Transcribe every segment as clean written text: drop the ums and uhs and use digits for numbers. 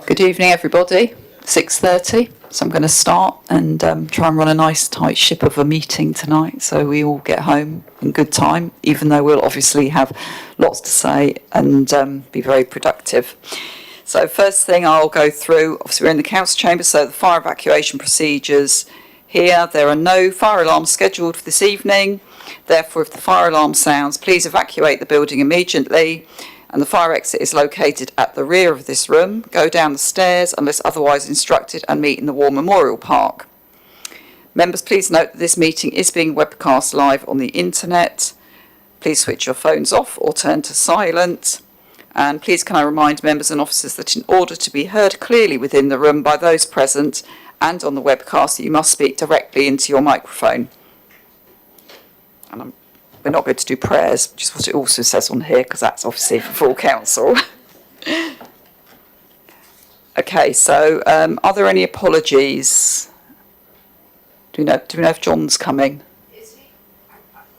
Good evening, everybody. 6:30, so I'm going to start and try and run a nice tight ship of a meeting tonight so we all get home in good time, even though we'll obviously have lots to say and be very productive. So first thing I'll go through, obviously we're in the council chamber, so the fire evacuation procedures here. There are no fire alarms scheduled for this evening. Therefore, if the fire alarm sounds, please evacuate the building immediately. And the fire exit is located at the rear of this room. Go down the stairs unless otherwise instructed and meet in the War Memorial Park. Members, please note that this meeting is being webcast live on the internet. Please switch your phones off or turn to silent. And please can I remind members and officers that in order to be heard clearly within the room by those present and on the webcast, you must speak directly into your microphone. And we're not going to do prayers, which is what it also says on here, because that's obviously for full council. Okay, so are there any apologies? Do we know if John's coming? Is he?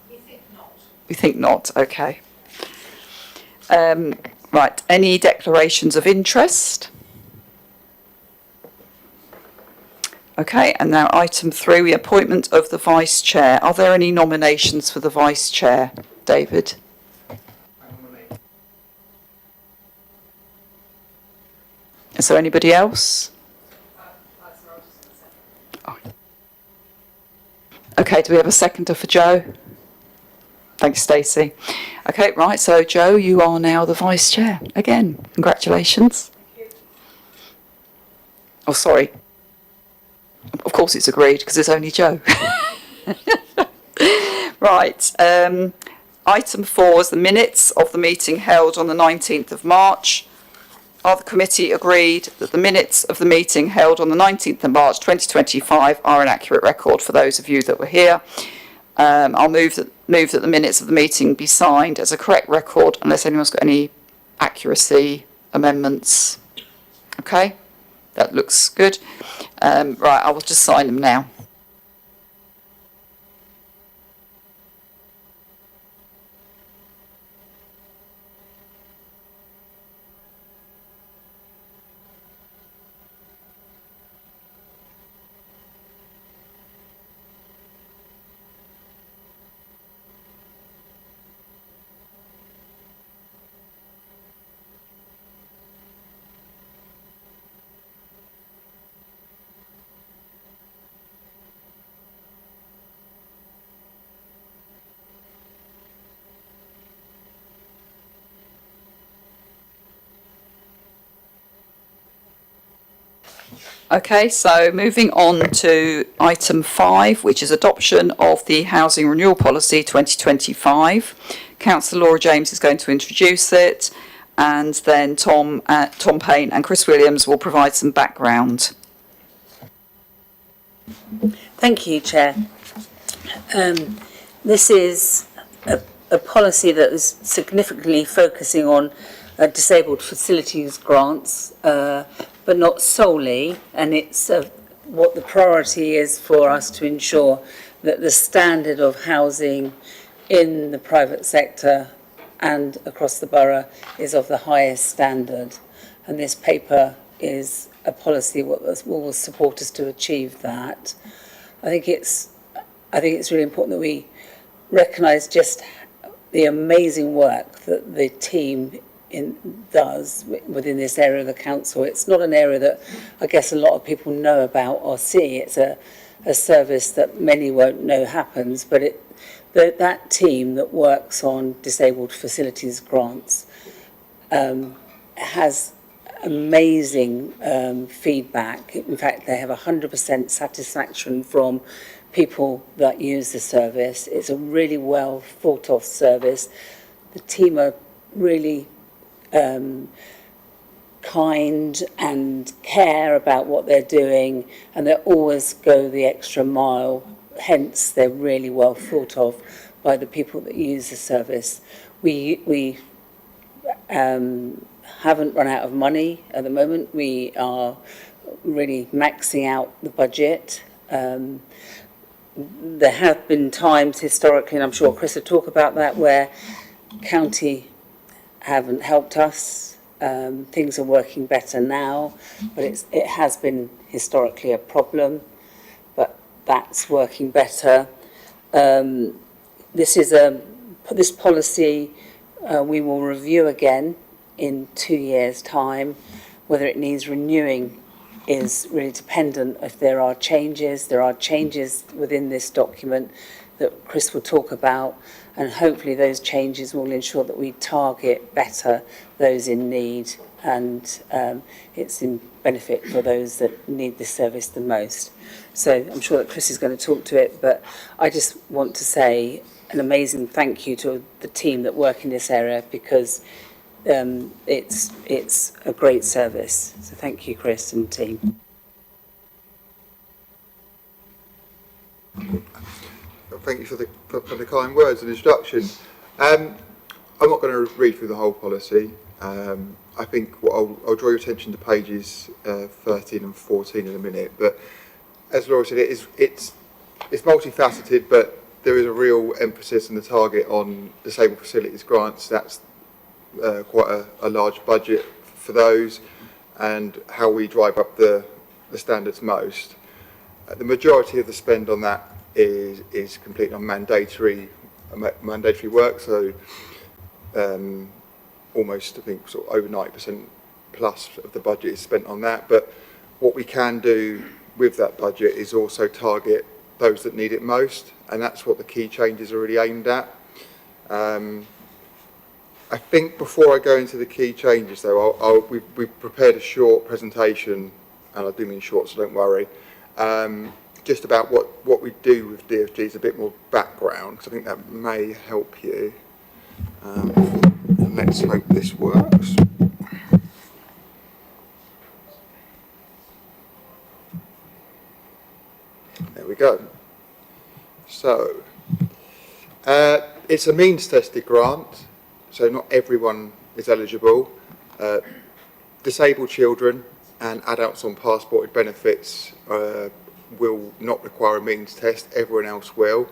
We think not. We think not, okay. Right, any declarations of interest? Okay, and now item 3, the appointment of the vice chair. Are there any nominations for the vice chair? David? Is there anybody else? Oh. Okay, do we have a seconder for Joe? Thanks, Stacey. Okay, right, so Joe, you are now the vice chair. Again, congratulations. Thank you. Oh, sorry. Of course it's agreed, because it's only Joe. Right. Item 4 is the minutes of the meeting held on the 19th of March. Are the committee agreed that the minutes of the meeting held on the 19th of March 2025 are an accurate record for those of you that were here? I'll move that the minutes of the meeting be signed as a correct record unless anyone's got any accuracy amendments. Okay? That looks good. Right, I will just sign them now. Okay, so moving on to item 5, which is adoption of the Housing Renewal Policy 2025. Councillor Laura James is going to introduce it, and then Tom Payne and Chris Williams will provide some background. Thank you, Chair. This is a policy that is significantly focusing on disabled facilities grants, but not solely, and it's what the priority is for us to ensure that the standard of housing in the private sector and across the borough is of the highest standard. And this paper is a policy that will support us to achieve that. I think it's really important that we recognise just the amazing work that the team does within this area of the council. It's not an area that I guess a lot of people know about or see. It's a service that many won't know happens, but that team that works on disabled facilities grants has amazing feedback. In fact, they have 100% satisfaction from people that use the service. It's a really well thought of service. The team are really kind and care about what they're doing, and they always go the extra mile. Hence, they're really well thought of by the people that use the service. We haven't run out of money at the moment. We are really maxing out the budget. There have been times historically, and I'm sure Chris will talk about that, where county haven't helped us Things are working better now, but it has been historically a problem, but that's working better. This policy we will review again in 2 years' time. Whether it needs renewing is really dependent if there are changes. There are changes within this document that Chris will talk about, and hopefully those changes will ensure that we target better those in need, and it's in benefit for those that need this service the most. So I'm sure that Chris is going to talk to it, but I just want to say an amazing thank you to the team that work in this area, because it's a great service. So thank you, Chris and team. Thank you for the kind words and introduction. I'm not going to read through the whole policy. I think I'll draw your attention to pages 13 and 14 in a minute. But as Laura said, it's multifaceted, but there is a real emphasis and the target on disabled facilities grants. That's quite a large budget for those, and how we drive up the standards most. The majority of the spend on that is complete on mandatory work, so almost, I think, sort of over 90% plus of the budget is spent on that. But what we can do with that budget is also target those that need it most, and that's what the key changes are really aimed at. I think before I go into the key changes, though, we've prepared a short presentation, and I do mean short, so don't worry, just about what we do with DFGs, a bit more background, because I think that may help you. And let's hope this works. There we go. So, it's a means tested grant, so not everyone is eligible. Disabled children and adults on passported benefits will not require a means test, everyone else will.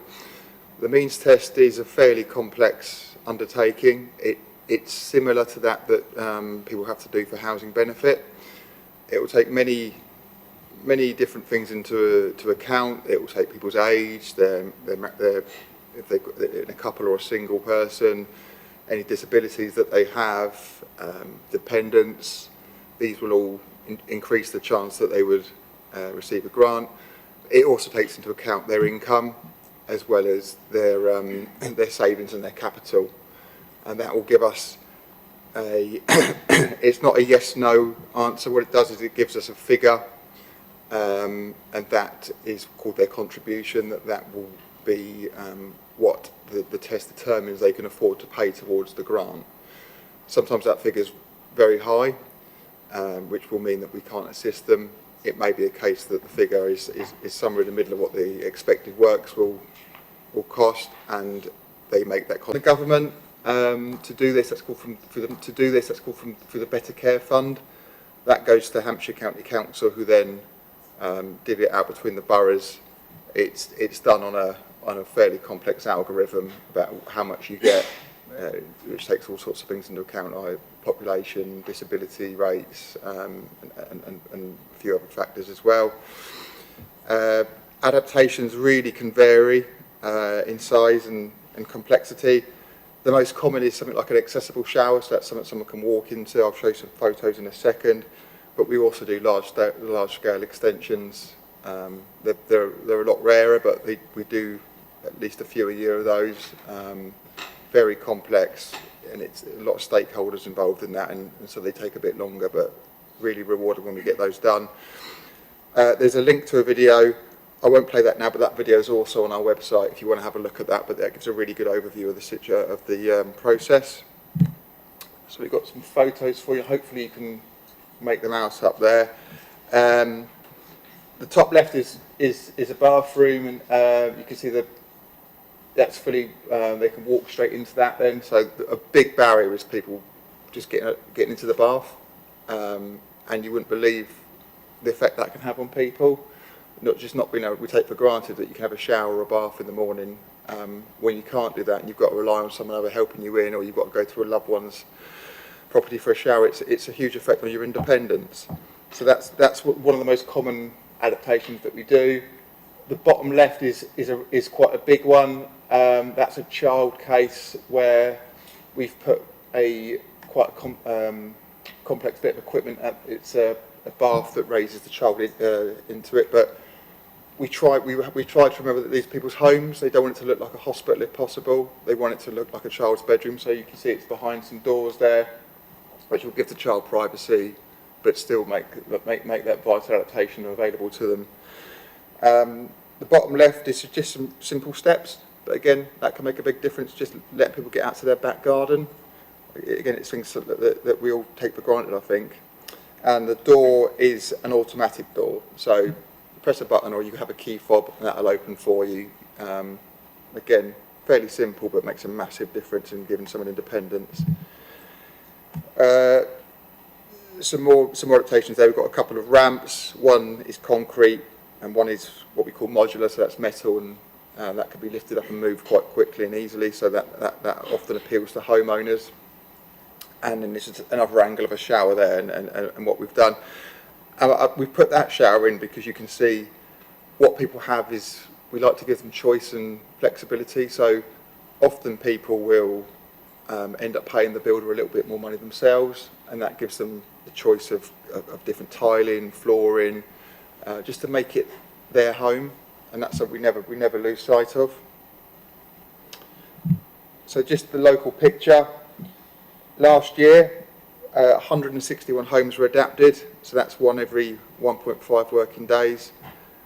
The means test is a fairly complex undertaking. It's similar to that people have to do for housing benefit. It will take many different things into account. It will take people's age, if they're in a couple or a single person, any disabilities that they have, dependents. These will all increase the chance that they would receive a grant. It also takes into account their income as well as their savings and their capital, and that will give us it's not a yes/no answer. What it does is it gives us a figure, and that is called their contribution. That will be what the test determines they can afford to pay towards the grant. Sometimes that figure is very high, which will mean that we can't assist them. It may be a case that the figure is somewhere in the middle of what the expected works will cost, and they make that cost. The government to do this, that's called through the Better Care Fund. That goes to Hampshire County Council, who then divvy it out between the boroughs. It's done on a fairly complex algorithm about how much you get, which takes all sorts of things into account, like population, disability rates, and a few other factors as well. Adaptations really can vary in size and complexity. The most common is something like an accessible shower, so that's something someone can walk into. I'll show you some photos in a second. But we also do large-scale extensions. They're a lot rarer, but we do at least a few a year of those. Very complex, and it's a lot of stakeholders involved in that, and so they take a bit longer, but really rewarding when we get those done. There's a link to a video. I won't play that now, but that video is also on our website if you want to have a look at that, but that gives a really good overview of the process. So we've got some photos for you. Hopefully you can make them out up there. The top left is a bathroom, and you can see that's fully, they can walk straight into that then. So a big barrier is people just getting into the bath, and you wouldn't believe the effect that can have on people. Not being able, we take for granted that you can have a shower or a bath in the morning, when you can't do that and you've got to rely on someone other helping you in, or you've got to go to a loved one's property for a shower, it's a huge effect on your independence. So that's one of the most common adaptations that we do. The bottom left is quite a big one. That's a child case where we've put quite a complex bit of equipment. It's a bath that raises the child into it, but we try to remember that these people's homes, they don't want it to look like a hospital if possible. They want it to look like a child's bedroom, so you can see it's behind some doors there, which will give the child privacy, but still make that vital adaptation available to them. The bottom left is just some simple steps, but again, that can make a big difference. Just let people get out to their back garden. Again, it's things that we all take for granted, I think. And the door is an automatic door, so you press a button or you have a key fob and that'll open for you. Again, fairly simple, but makes a massive difference in giving someone independence. Some more adaptations there. We've got a couple of ramps. One is concrete and one is what we call modular, so that's metal, and that can be lifted up and moved quite quickly and easily, so that often appeals to homeowners. And then this is another angle of a shower there, and what we've done. We've put that shower in because you can see what people have is, we like to give them choice and flexibility, so often people will end up paying the builder a little bit more money themselves, and that gives them the choice of different tiling, flooring, just to make it their home, and that's something we never lose sight of. So just the local picture. Last year, 161 homes were adapted, so that's one every 1.5 working days,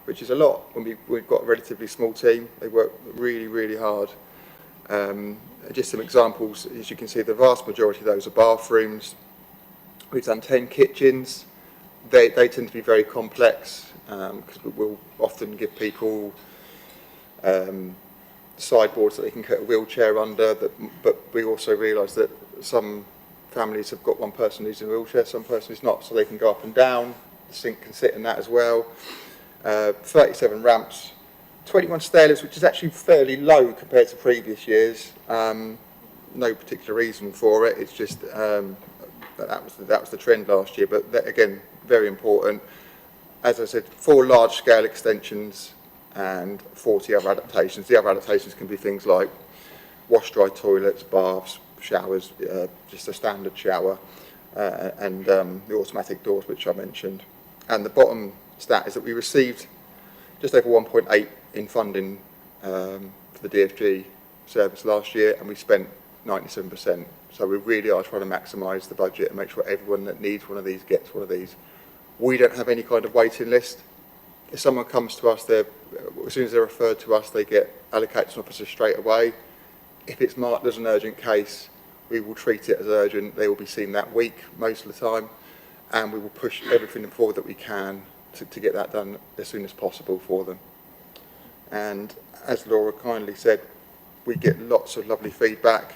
which is a lot when we've got a relatively small team. They work really, really hard. Just some examples, as you can see, the vast majority of those are bathrooms. We've done 10 kitchens. They tend to be very complex because we'll often give people sideboards that they can put a wheelchair under, but we also realise that some families have got one person who's in a wheelchair, some person who's not, so they can go up and down. The sink can sit in that as well. 37 ramps, 21 stair lifts, which is actually fairly low compared to previous years. No particular reason for it. It's just that was the trend last year. But that, again, very important. As I said, 4 large-scale extensions and 40 other adaptations. The other adaptations can be things like wash-dry toilets, baths, showers, just a standard shower, and the automatic doors, which I mentioned. And the bottom stat is that we received just over 1.8 in funding for the DFG service last year, and we spent 97%. So we really are trying to maximise the budget and make sure everyone that needs one of these gets one of these. We don't have any kind of waiting list. If someone comes to us, as soon as they're referred to us, they get allocated to an officer straight away. If it's marked as an urgent case, we will treat it as urgent. They will be seen that week most of the time, and we will push everything forward that we can to get that done as soon as possible for them. And as Laura kindly said, we get lots of lovely feedback.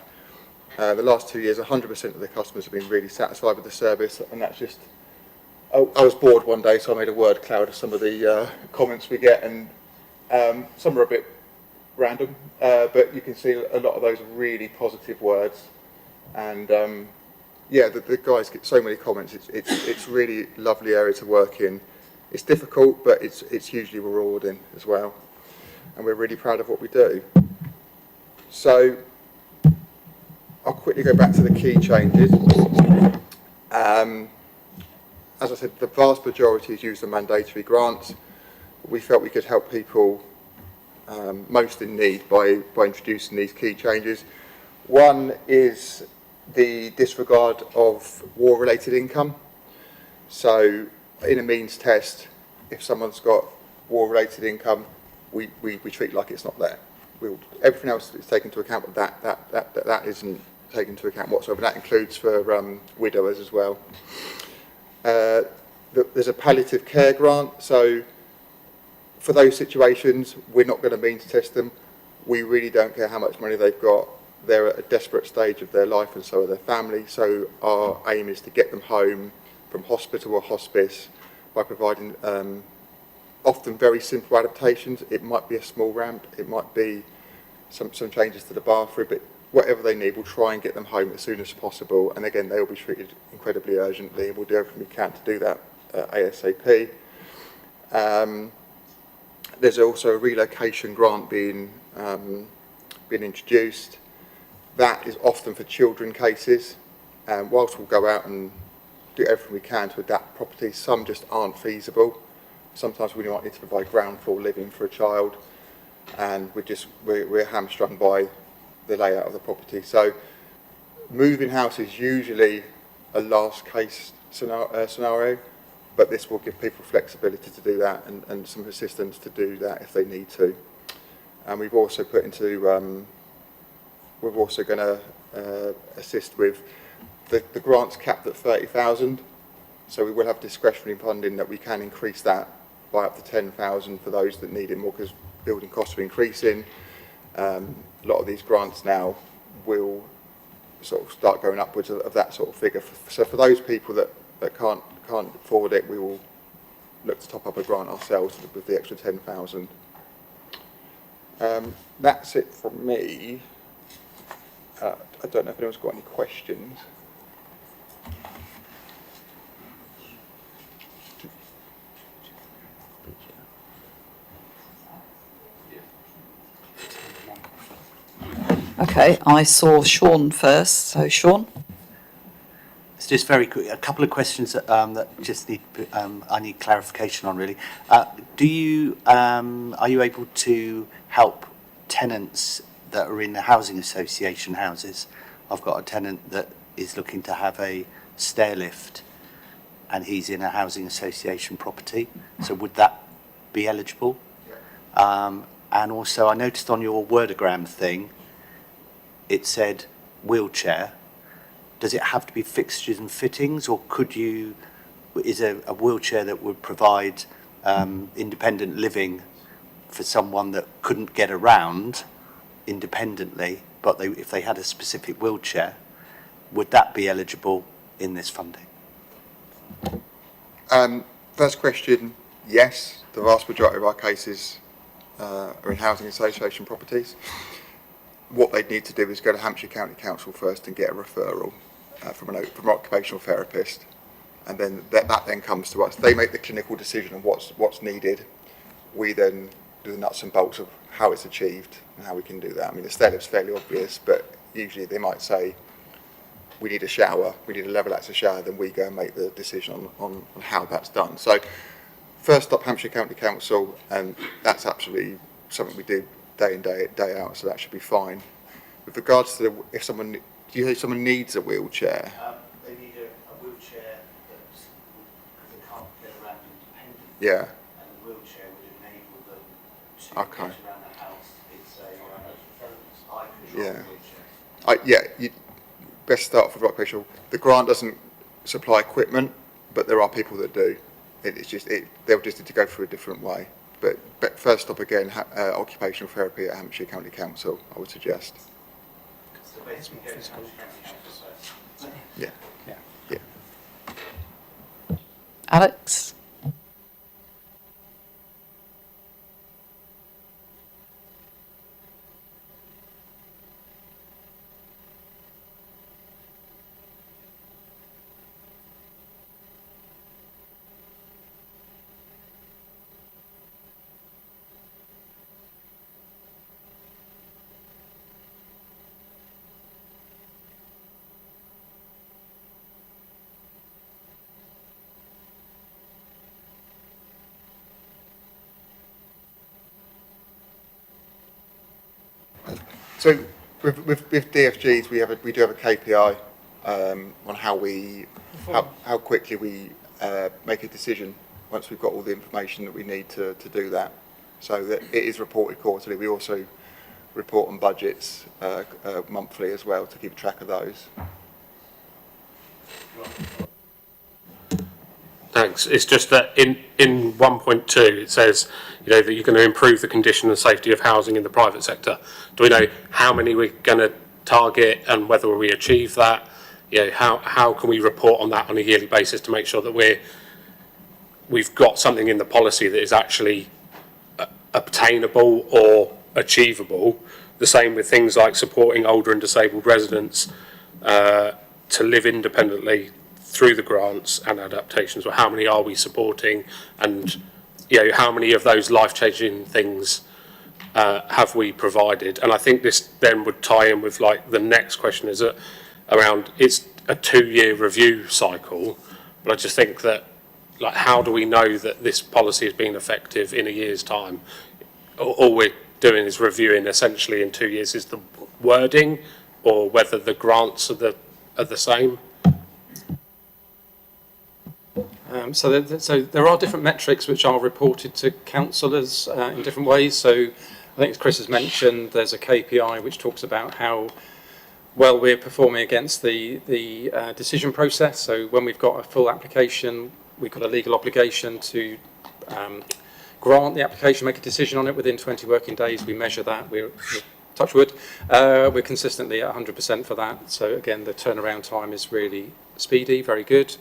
The last 2 years, 100% of the customers have been really satisfied with the service, and that's just... I was bored one day, so I made a word cloud of some of the comments we get, and some are a bit random, but you can see a lot of those are really positive words. And yeah, the guys get so many comments. It's really lovely area to work in. It's difficult, but it's hugely rewarding as well, and we're really proud of what we do. So I'll quickly go back to the key changes. As I said, the vast majority is used the mandatory grants. We felt we could help people most in need by introducing these key changes. One is the disregard of war-related income. So in a means test, if someone's got war-related income, we treat like it's not there. Everything else is taken into account, but that isn't taken into account whatsoever. That includes for widowers as well. There's a palliative care grant, so for those situations, we're not going to means test them. We really don't care how much money they've got. They're at a desperate stage of their life, and so are their family. So our aim is to get them home from hospital or hospice by providing often very simple adaptations. It might be a small ramp, it might be some changes to the bathroom, but whatever they need, we'll try and get them home as soon as possible. And again, they will be treated incredibly urgently, and we'll do everything we can to do that ASAP. There's also a relocation grant being introduced. That is often for children cases. Whilst we'll go out and do everything we can to adapt properties, some just aren't feasible. Sometimes we might need to provide ground floor living for a child, and we're hamstrung by the layout of the property. So moving house is usually a last case scenario, but this will give people flexibility to do that, and some assistance to do that if they need to. And we've also put into, we're also going to assist with the grants capped at 30,000. So we will have discretionary funding that we can increase that by up to 10,000 for those that need it more, because building costs are increasing. A lot of these grants now will sort of start going upwards of that sort of figure. So for those people that can't afford it, we will look to top up a grant ourselves with the extra 10,000. That's it from me. I don't know if anyone's got any questions. Okay, I saw Sean first. So Sean. It's just very quick. A couple of questions that just need I need clarification on, really. Are you able to help tenants that are in the housing association houses? I've got a tenant that is looking to have a stair lift, and he's in a housing association property. So would that be eligible? And also, I noticed on your wordogram thing, it said wheelchair. Does it have to be fixtures and fittings, or is a wheelchair that would provide independent living for someone that couldn't get around independently, but if they had a specific wheelchair, would that be eligible in this funding? First question, yes. The vast majority of our cases are in housing association properties. What they'd need to do is go to Hampshire County Council first and get a referral from an occupational therapist, and then that then comes to us. They make the clinical decision on what's needed. We then do the nuts and bolts of how it's achieved and how we can do that. I mean, the stair lift's fairly obvious, but usually they might say, we need a shower, we need a level access shower, then we go and make the decision on how that's done. So first up, Hampshire County Council, and that's absolutely something we do day in, day out, so that should be fine. With regards to if someone needs a wheelchair? They need a wheelchair because they can't get around independently. Yeah. And the wheelchair would enable them to Okay. get around the house. It's a eye Yeah. wheelchair. You best start off with occupational. The grant doesn't supply equipment, but there are people that do. They'll just need to go through a different way. But first stop again, occupational therapy at Hampshire County Council, I would suggest. So basically, go to Hampshire County Council, so- Yeah. Alex. So with DFGs, we do have a KPI on how quickly we make a decision once we've got all the information that we need to do that. So that it is reported quarterly. We also report on budgets monthly as well to keep track of those. Thanks. It's just that in 1.2 it says, that you're going to improve the condition and safety of housing in the private sector. Do we know how many we're going to target and whether we achieve that? How can we report on that on a yearly basis to make sure that we've got something in the policy that is actually obtainable or achievable, the same with things like supporting older and disabled residents to live independently through the grants and adaptations? Or how many are we supporting, and how many of those life-changing things have we provided? And I think this then would tie in with like the next question is around, it's a 2-year review cycle, but I just think that, like, how do we know that this policy has been effective in a year's time? All we're doing is reviewing essentially in 2 years is the wording, or whether the grants are the same. So there are different metrics which are reported to councillors in different ways. So I think as Chris has mentioned, there's a KPI which talks about how well we're performing against the decision process. So when we've got a full application, we've got a legal obligation to grant the application, make a decision on it within 20 working days. We measure that. We're touch wood, we're consistently at 100% for that. So again, the turnaround time is really speedy, very good.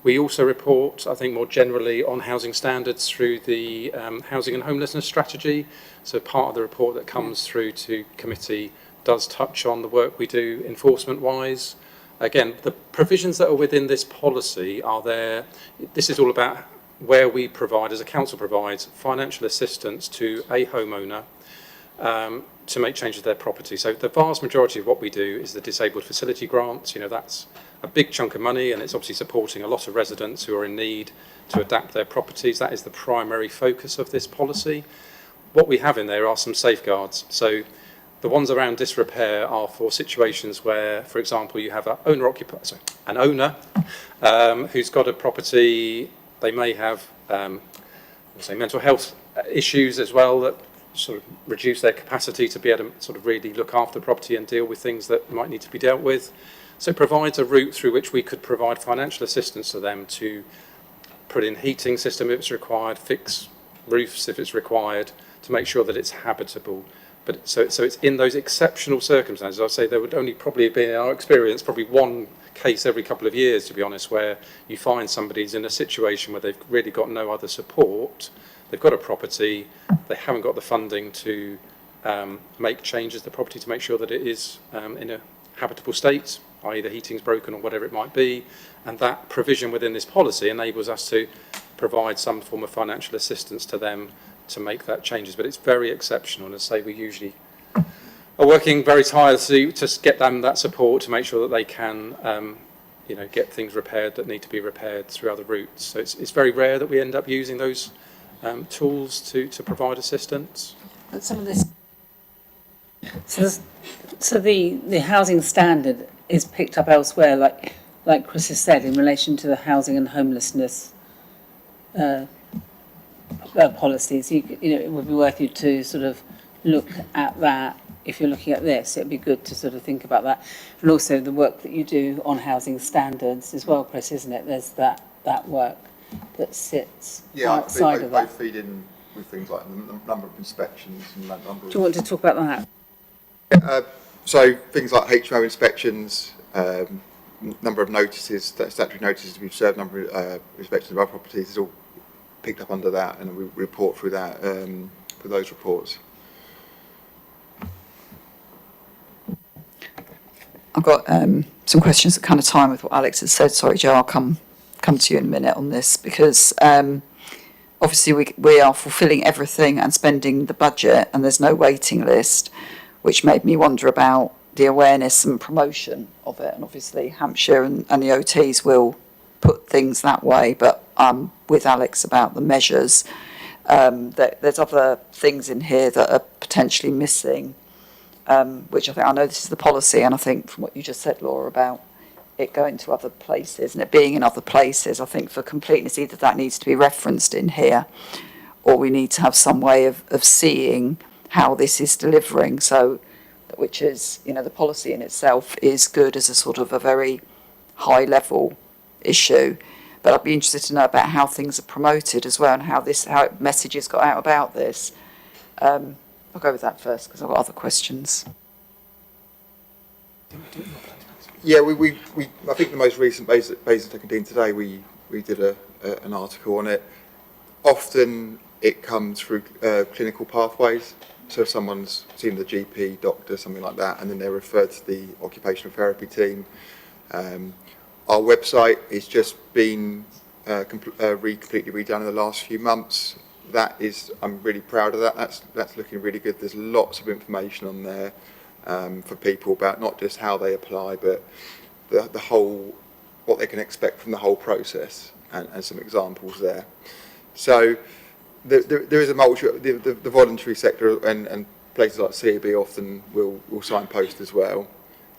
We also report, I think, more generally on housing standards through the housing and homelessness strategy. So part of the report that comes through to committee does touch on the work we do enforcement-wise. Again, the provisions that are within this policy are there. This is all about where we provide, as a council provides, financial assistance to a homeowner to make changes to their property. So the vast majority of what we do is the disabled facility grants. That's a big chunk of money, and it's obviously supporting a lot of residents who are in need to adapt their properties. That is the primary focus of this policy. What we have in there are some safeguards. So the ones around disrepair are for situations where, for example, you have an owner who's got a property. They may have mental health issues as well that sort of reduce their capacity to be able to sort of really look after the property and deal with things that might need to be dealt with. So it provides a route through which we could provide financial assistance to them to put in heating system if it's required, fix roofs if it's required, to make sure that it's habitable. But so it's in those exceptional circumstances. I'd say there would only probably be, in our experience, probably one case every couple of years, to be honest, where you find somebody's in a situation where they've really got no other support. They've got a property, they haven't got the funding to make changes to the property to make sure that it is in a habitable state, i.e. the heating's broken or whatever it might be, and that provision within this policy enables us to provide some form of financial assistance to them to make that changes. But it's very exceptional, and as I say, we usually are working very tirelessly to get them that support to make sure that they can get things repaired that need to be repaired through other routes. So it's very rare that we end up using those tools to provide assistance. But some of this, so the housing standard is picked up elsewhere, like Chris has said, in relation to the housing and homelessness policies. It would be worth you to sort of look at that. If you're looking at this, it'd be good to sort of think about that, and also the work that you do on housing standards as well, Chris, isn't it? There's that work that sits outside of that. I feed in with things like the number of inspections and that number. Do you want to talk about that? So things like HMO inspections, number of notices, statutory notices to be served, number of inspections of our properties is all picked up under that, and we report through that for those reports. I've got some questions that kind of tie in with what Alex has said. Sorry, Joe, I'll come to you in a minute on this, because obviously we are fulfilling everything and spending the budget, and there's no waiting list, which made me wonder about the awareness and promotion of it. And obviously Hampshire and the OTs will put things that way, but with Alex about the measures, there's other things in here that are potentially missing, which I know this is the policy, and I think from what you just said, Laura, about it going to other places and it being in other places, I think for completeness, either that needs to be referenced in here, or we need to have some way of seeing how this is delivering. So, which is, the policy in itself is good as a sort of a very high level issue, but I'd be interested to know about how things are promoted as well, and how messages got out about this. I'll go with that first because I've got other questions. Yeah, we I think the most recent Basingstoke today, we did an article on it. Often it comes through clinical pathways, So if someone's seen the GP, doctor, something like that, and then they're referred to the occupational therapy team. Our website is just been completely redone in the last few months. I'm really proud of that. That's looking really good. There's lots of information on there for people about not just how they apply, but the whole, what they can expect from the whole process, and some examples there. So there is a multitude. The voluntary sector and places like CAB often will signpost as well.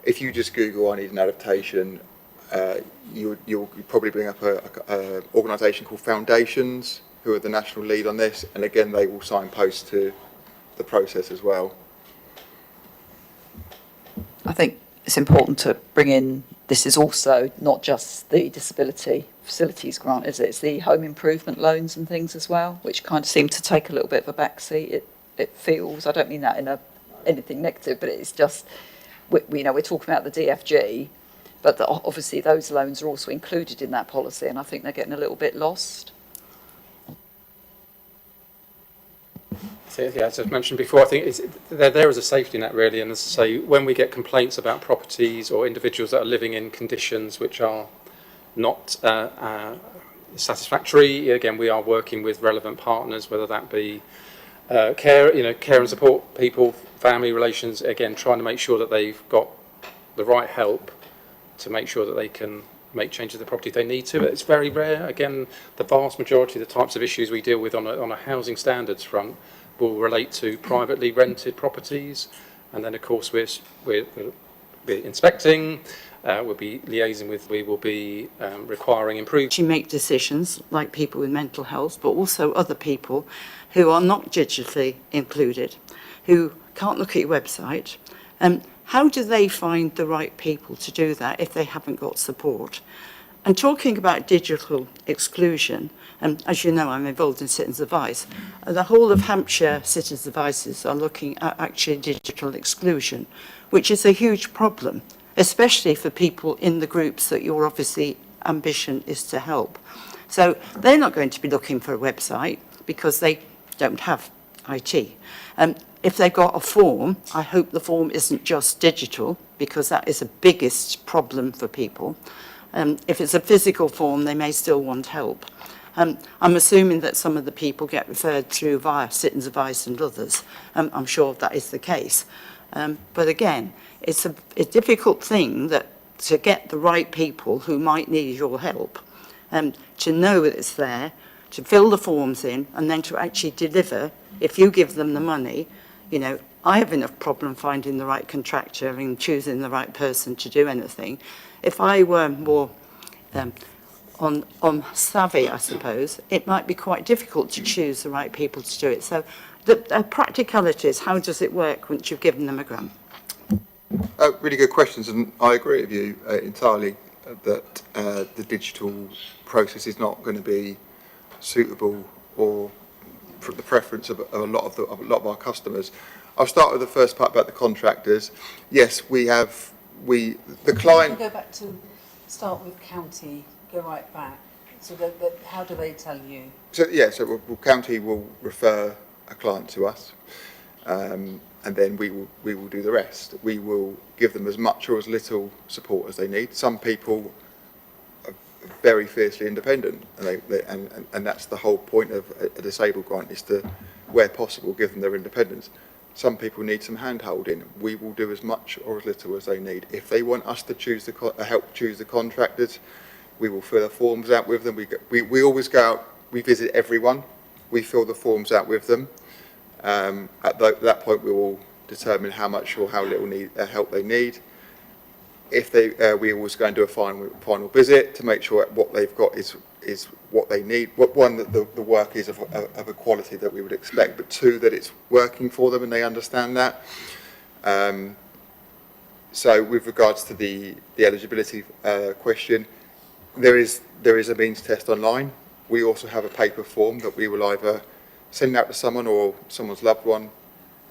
If you just Google "I need an adaptation," you'll probably bring up a organisation called Foundations, who are the national lead on this, and again they will signpost to the process as well. I think it's important to bring in, this is also not just the disability facilities grant, is it? It's the home improvement loans and things as well, which kind of seem to take a little bit of a backseat. It feels, I don't mean that in anything negative, but it's just, we're talking about the DFG, but obviously those loans are also included in that policy, and I think they're getting a little bit lost. So, yeah, as I've mentioned before, I think they're there as a safety net, really. And as I say, when we get complaints about properties or individuals that are living in conditions which are not satisfactory, again, we are working with relevant partners, whether that be care and support people, family relations, again, trying to make sure that they've got the right help to make sure that they can make changes to the property if they need to. But it's very rare. Again, the vast majority of the types of issues we deal with on a housing standards front will relate to privately rented properties, and then of course we're inspecting, we'll be liaising with, we will be requiring improvement. To make decisions, like people with mental health, but also other people who are not digitally included, who can't look at your website. How do they find the right people to do that if they haven't got support? And talking about digital exclusion, as you know, I'm involved in Citizens Advice. The whole of Hampshire Citizens Advices are looking at actually digital exclusion, which is a huge problem, especially for people in the groups that your obviously ambition is to help. So they're not going to be looking for a website because they don't have IT. If they've got a form, I hope the form isn't just digital, because that is the biggest problem for people. If it's a physical form, they may still want help. I'm assuming that some of the people get referred through via Citizens Advice and others. I'm sure that is the case. But again, it's a difficult thing that to get the right people who might need your help, to know that it's there, to fill the forms in, and then to actually deliver. If you give them the money, I have enough problem finding the right contractor and choosing the right person to do anything. If I were more on savvy, I suppose, it might be quite difficult to choose the right people to do it. So the practicalities, how does it work once you've given them a grant? Really good questions, and I agree with you entirely that the digital process is not going to be suitable or for the preference of a lot of our customers. I'll start with the first part about the contractors. Yes, the client. Go back to start with county, go right back. So how do they tell you? So county will refer a client to us, and then we will do the rest. We will give them as much or as little support as they need. Some people are very fiercely independent, and that's the whole point of a disabled grant, is to, where possible, give them their independence. Some people need some hand-holding. We will do as much or as little as they need. If they want us to help choose the contractors, we will fill the forms out with them. We always go out, we visit everyone, we fill the forms out with them. At that point, we will determine how much or how little help they need. If we always go and do a final visit to make sure what they've got is what they need. One, that the work is of a quality that we would expect, but two, that it's working for them and they understand that. So with regards to the eligibility question, there is a means test online. We also have a paper form that we will either send out to someone or someone's loved one,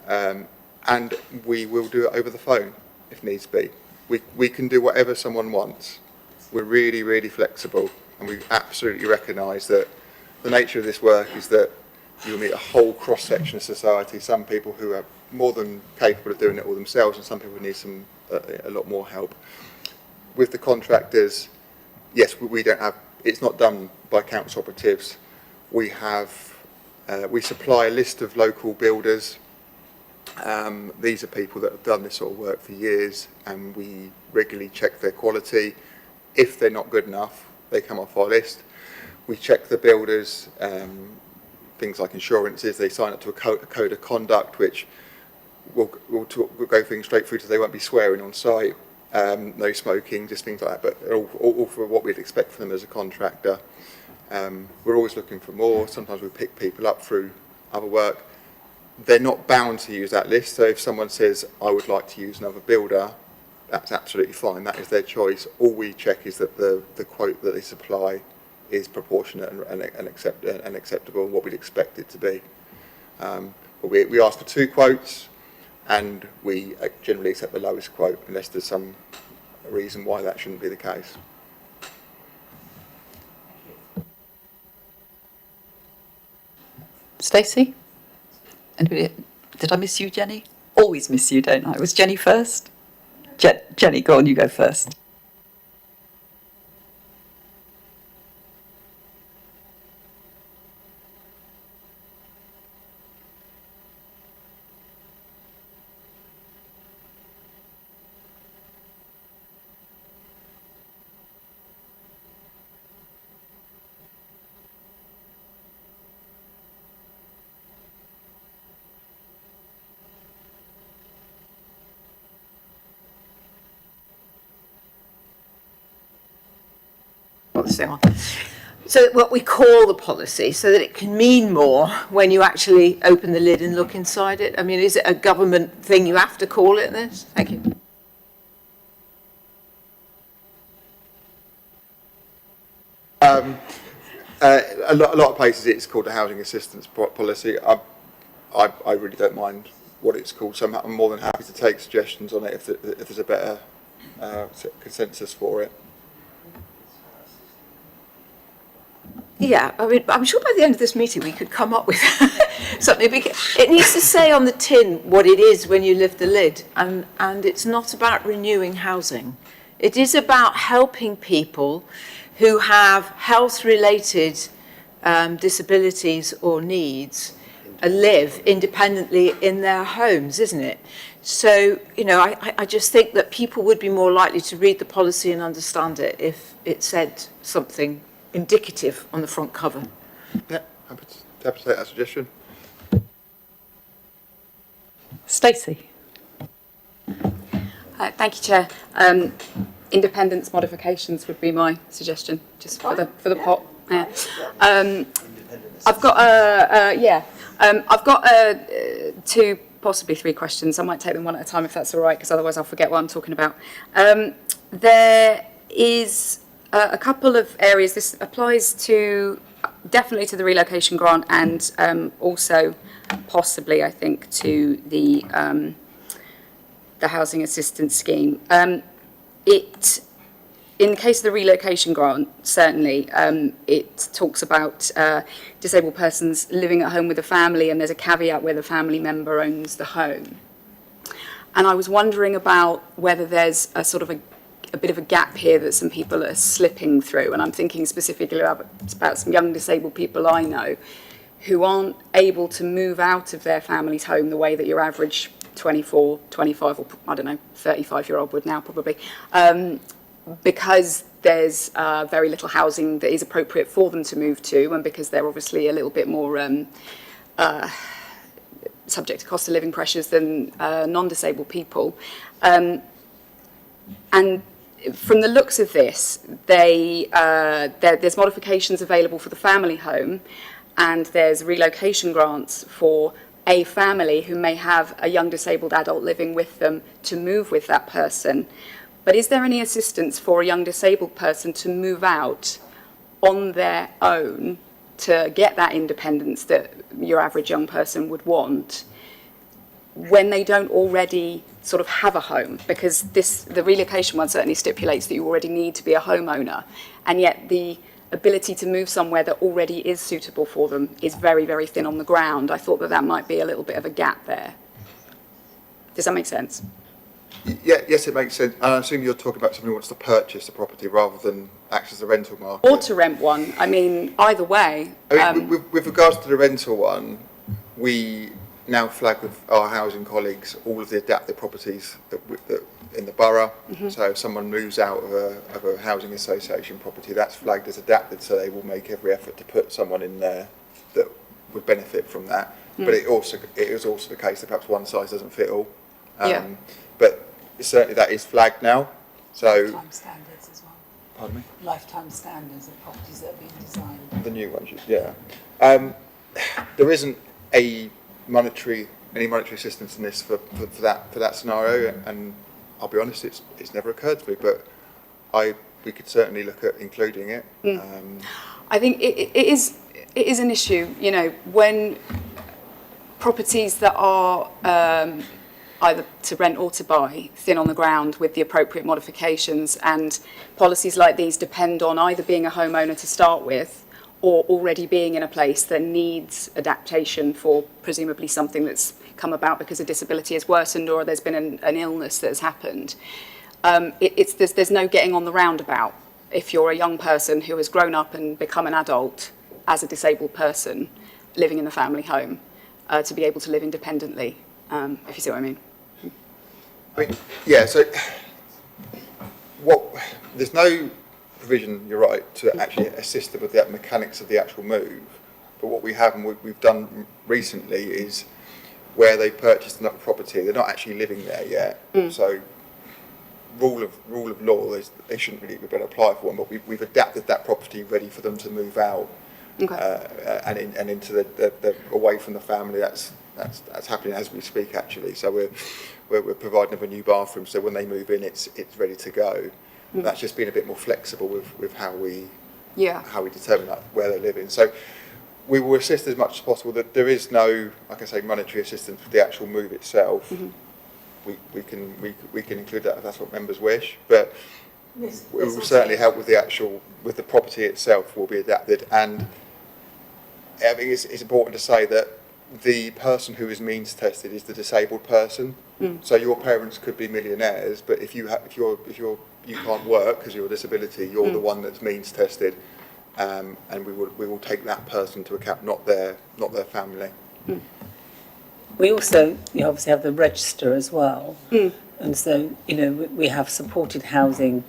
and we will do it over the phone if needs be. We can do whatever someone wants. We're really, really flexible, and we absolutely recognise that the nature of this work is that you'll meet a whole cross-section of society, some people who are more than capable of doing it all themselves, and some people need a lot more help. With the contractors, yes, we don't have, it's not done by council operatives. We supply a list of local builders. These are people that have done this sort of work for years, and we regularly check their quality. If they're not good enough, they come off our list. We check the builders, things like insurances. They sign up to a code of conduct, which we'll go things straight through, so they won't be swearing on site, no smoking, just things like that, but all for what we'd expect from them as a contractor. We're always looking for more. Sometimes we pick people up through other work. They're not bound to use that list, so if someone says, I would like to use another builder, that's absolutely fine. That is their choice. All we check is that the quote that they supply is proportionate and acceptable, and what we'd expect it to be. But we ask for 2 quotes, and we generally accept the lowest quote unless there's some reason why that shouldn't be the case. Stacey? Anybody? Did I miss you, Jenny? Always miss you, don't I? Was Jenny first? Jenny, go on, you go first. So what we call the policy, so that it can mean more when you actually open the lid and look inside it. I mean, is it a government thing you have to call it this? Thank you. A lot of places it's called the housing assistance policy. I really don't mind what it's called, so I'm more than happy to take suggestions on it if there's a better consensus for it. Yeah, I mean, I'm sure by the end of this meeting we could come up with something. It needs to say on the tin what it is when you lift the lid, and it's not about renewing housing. It is about helping people who have health-related disabilities or needs live independently in their homes, isn't it? So, you know, I just think that people would be more likely to read the policy and understand it if it said something indicative on the front cover. Yeah, happy to take that suggestion. Stacey? Thank you, Chair. Independence modifications would be my suggestion, just for the pot. Yeah. I've got 2, possibly 3 questions. I might take them one at a time if that's all right, because otherwise I'll forget what I'm talking about. There is a couple of areas. This applies to definitely to the relocation grant, and also possibly, I think, to the housing assistance scheme. In the case of the relocation grant, certainly, it talks about disabled persons living at home with a family, and there's a caveat where the family member owns the home. And I was wondering about whether there's a sort of a bit of a gap here that some people are slipping through, and I'm thinking specifically about some young disabled people I know who aren't able to move out of their family's home the way that your average 24, 25, or I don't know, 35-year-old would now probably, because there's very little housing that is appropriate for them to move to, and because they're obviously a little bit more subject to cost of living pressures than non-disabled people. And from the looks of this, there's modifications available for the family home, and there's relocation grants for a family who may have a young disabled adult living with them to move with that person. But is there any assistance for a young disabled person to move out on their own to get that independence that your average young person would want when they don't already sort of have a home? Because the relocation one certainly stipulates that you already need to be a homeowner, and yet the ability to move somewhere that already is suitable for them is very, very thin on the ground. I thought that that might be a little bit of a gap there. Does that make sense? Yeah, yes, it makes sense. And I assume you're talking about someone who wants to purchase a property rather than access the rental market. Or to rent one. I mean, either way. I mean, with regards to the rental one, we now flag with our housing colleagues all of the adapted properties that in the borough. So if someone moves out of a housing association property, that's flagged as adapted, so they will make every effort to put someone in there that would benefit from that. But it is also the case that perhaps one size doesn't fit all. But certainly that is flagged now. So Lifetime standards as well. Pardon me? Lifetime standards of properties that are being designed. The new ones, yeah. There isn't any monetary assistance in this for that scenario, and I'll be honest, it's never occurred to me, but we could certainly look at including it. I think it is an issue, you know, when properties that are either to rent or to buy, thin on the ground with the appropriate modifications, and policies like these depend on either being a homeowner to start with or already being in a place that needs adaptation for presumably something that's come about because a disability has worsened or there's been an illness that has happened. There's no getting on the roundabout if you're a young person who has grown up and become an adult as a disabled person living in the family home to be able to live independently, if you see what I mean. I mean, yeah, so there's no provision, you're right, to actually assist them with the mechanics of the actual move. But what we have and we've done recently is where they purchased another property, they're not actually living there yet. So rule of law, they shouldn't really be able to apply for one, but we've adapted that property ready for them to move out. And into the away from the family. That's happening as we speak, actually. So we're providing them a new bathroom, so when they move in, it's ready to go. That's just been a bit more flexible with how we determine where they're living. So we will assist as much as possible. That there is no, like I say, monetary assistance for the actual move itself. We can include that if that's what members wish, but we will certainly help with the property itself will be adapted. And I think it's important to say that the person who is means tested is the disabled person. So your parents could be millionaires, but if you can't work because of your disability, you're the one that's means tested, and we will take that person into account, not their family. We also, obviously have the register as well, and so we have supported housing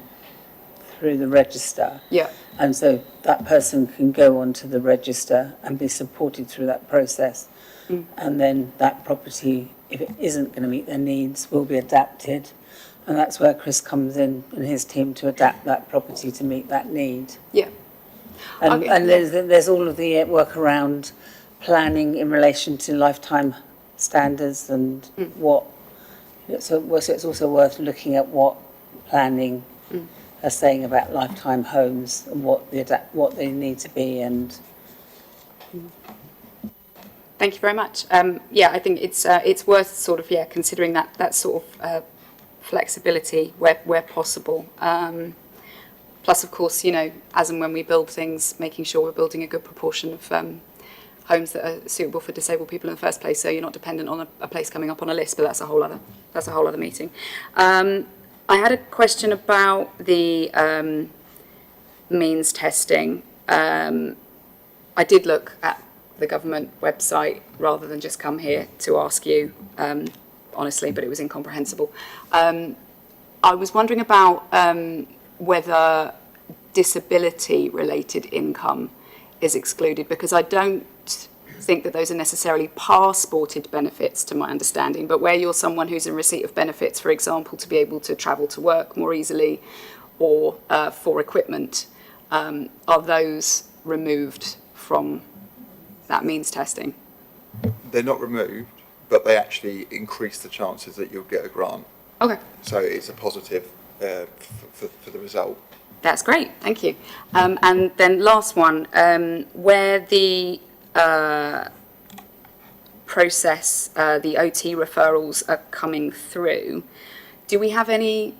through the register. And so that person can go onto the register and be supported through that process. And then that property, if it isn't going to meet their needs, will be adapted. And that's where Chris comes in and his team to adapt that property to meet that need. And there's all of the work around planning in relation to lifetime standards and what. So it's also worth looking at what planning are saying about lifetime homes and what they need to be. And thank you very much. I think it's worth sort of considering that sort of flexibility where possible. Plus, of course, as and when we build things, making sure we're building a good proportion of homes that are suitable for disabled people in the first place, so you're not dependent on a place coming up on a list. But that's a whole other meeting. I had a question about the means testing. I did look at the government website rather than just come here to ask you, honestly, but it was incomprehensible. I was wondering about whether disability-related income is excluded, because I don't think that those are necessarily passported benefits, to my understanding, but where you're someone who's in receipt of benefits, for example, to be able to travel to work more easily or for equipment, are those removed from that means testing? They're not removed, but they actually increase the chances that you'll get a grant. Okay. So it's a positive for the result. That's great, thank you. And then last one, where the process, the OT referrals are coming through, do we have any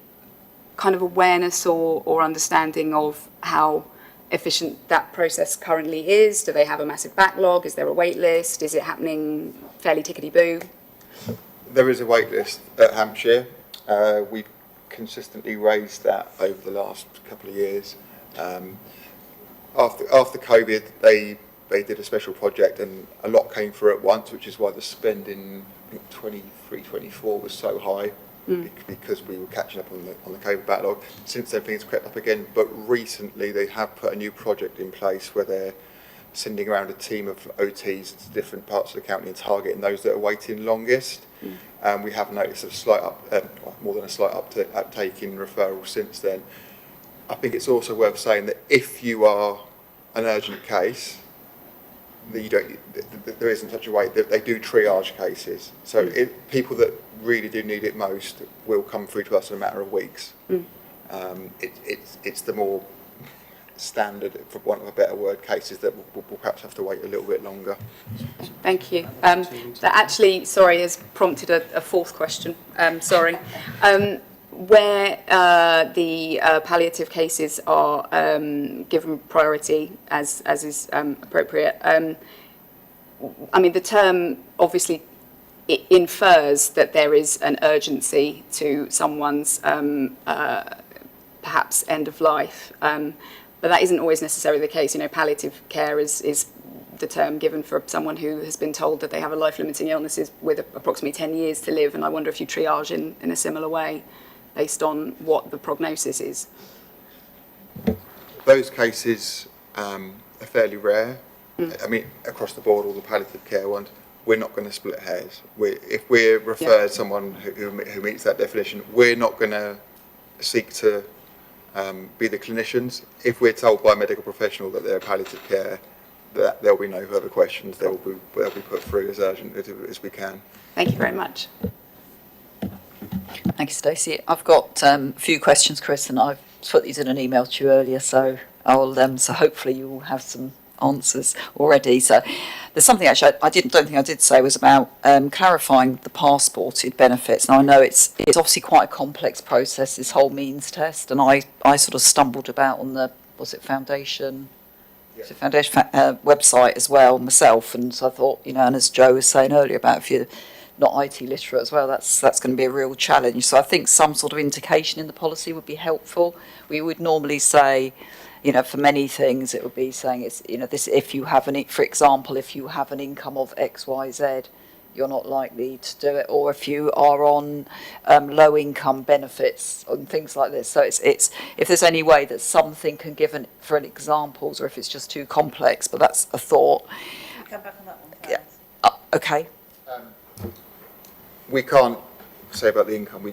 kind of awareness or understanding of how efficient that process currently is? Do they have a massive backlog? Is there a wait list? Is it happening fairly tickety-boo? There is a wait list at Hampshire. We've consistently raised that over the last couple of years. After COVID, they did a special project and a lot came through at once, which is why the spend in, I think, 23-24 was so high, because we were catching up on the COVID backlog. Since then, things crept up again, but recently they have put a new project in place where they're sending around a team of OTs to different parts of the county and targeting those that are waiting longest. We have noticed a slight more than a slight uptake in referrals since then. I think it's also worth saying that if you are an urgent case, that there isn't such a wait. They do triage cases, so people that really do need it most will come through to us in a matter of weeks. It's the more standard, for want of a better word, cases that will perhaps have to wait a little bit longer. Thank you. That actually, sorry, has prompted a fourth question. Where the palliative cases are given priority as is appropriate, I mean, the term obviously it infers that there is an urgency to someone's perhaps end of life, but that isn't always necessarily the case. You know, palliative care is the term given for someone who has been told that they have a life-limiting illness with approximately 10 years to live, and I wonder if you triage in a similar way based on what the prognosis is. Those cases are fairly rare. I mean, across the board, all the palliative care ones, we're not going to split hairs. If we're referred someone who meets that definition, we're not going to seek to be the clinicians. If we're told by a medical professional that they're palliative care, that there'll be no further questions. They'll be put through as urgent as we can. Thank you very much. Thank you, Stacey. I've got a few questions, Chris, and I've put these in an email to you earlier, so so hopefully you will have some answers already. So there's something actually I don't think I did say was about clarifying the passported benefits. Now I know it's obviously quite a complex process, this whole means test, and I sort of stumbled about on the foundation website as well myself, and so I thought, and as Joe was saying earlier about if you're not IT literate as well, that's going to be a real challenge. So I think some sort of indication in the policy would be helpful. We would normally say, for many things, it would be saying it's, this, if you have for example, if you have an income of X, Y, Z, you're not likely to do it, or if you are on low income benefits and things like this. So it's if there's any way that something can give for an examples, or if it's just too complex, but that's a thought. Come back on that one first. Yeah. Okay. We can't say about the income.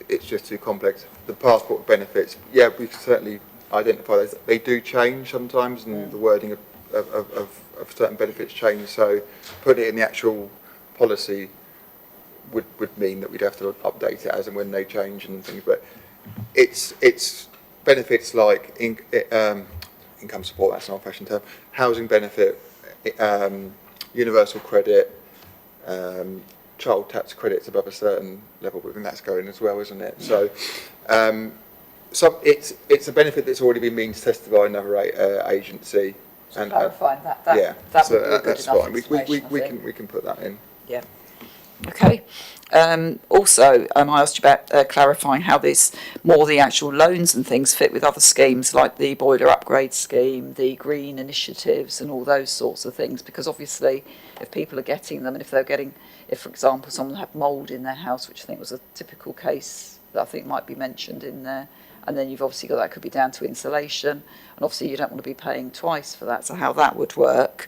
It's just too complex. The passport benefits, we certainly identify those. They do change sometimes, and the wording of certain benefits change. So putting it in the actual policy would mean that we'd have to update it as and when they change and things. But it's benefits like income support. That's an old-fashioned term. Housing benefit, universal credit. Child tax credits above a certain level, but that's going as well, isn't it? So, it's a benefit that's already been means tested by another agency. So clarifying that would be that's good fine. We can put that in. Yeah. Okay. Also, I asked you about clarifying how the actual loans and things fit with other schemes like the boiler upgrade scheme, the green initiatives, and all those sorts of things. Because obviously, if people are getting them, and if, for example, someone had mould in their house, which I think was a typical case that I think might be mentioned in there, and then you've obviously got that could be down to insulation, and obviously you don't want to be paying twice for that. So how that would work.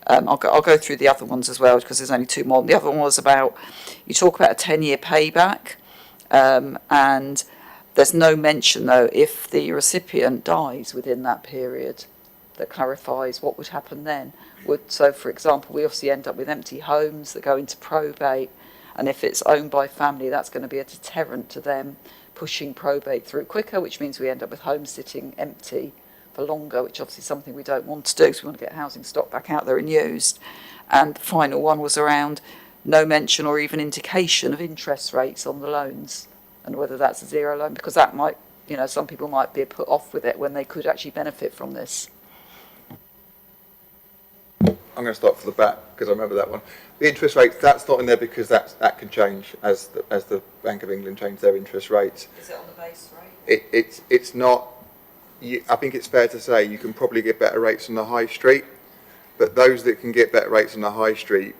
I'll go through the other ones as well because there's only two more. The other one was about, you talk about a 10-year payback, and there's no mention though if the recipient dies within that period that clarifies what would happen then. So for example, we obviously end up with empty homes that go into probate, and if it's owned by family, that's going to be a deterrent to them pushing probate through quicker, which means we end up with homes sitting empty for longer, which obviously is something we don't want to do because we want to get housing stock back out there and used. And the final one was around no mention or even indication of interest rates on the loans, and whether that's a zero loan, because that might you know, some people might be put off with it when they could actually benefit from this. I'm going to start from the back because I remember that one. The interest rates, that's not in there because that can change as the Bank of England change their interest rates. Is it on the base rate? It's not. I think it's fair to say you can probably get better rates on the high street, but those that can get better rates on the high street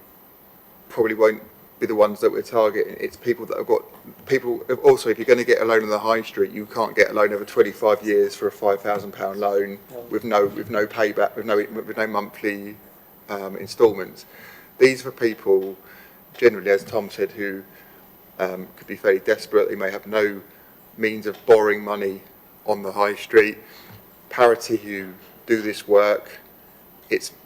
probably won't be the ones that we're targeting. It's people that have got people. Also, if you're going to get a loan on the high street, you can't get a loan over 25 years for a £5,000 loan with no payback, with no monthly instalments. These are people generally, as Tom said, who could be fairly desperate. They may have no means of borrowing money on the high street. Parity who do this work,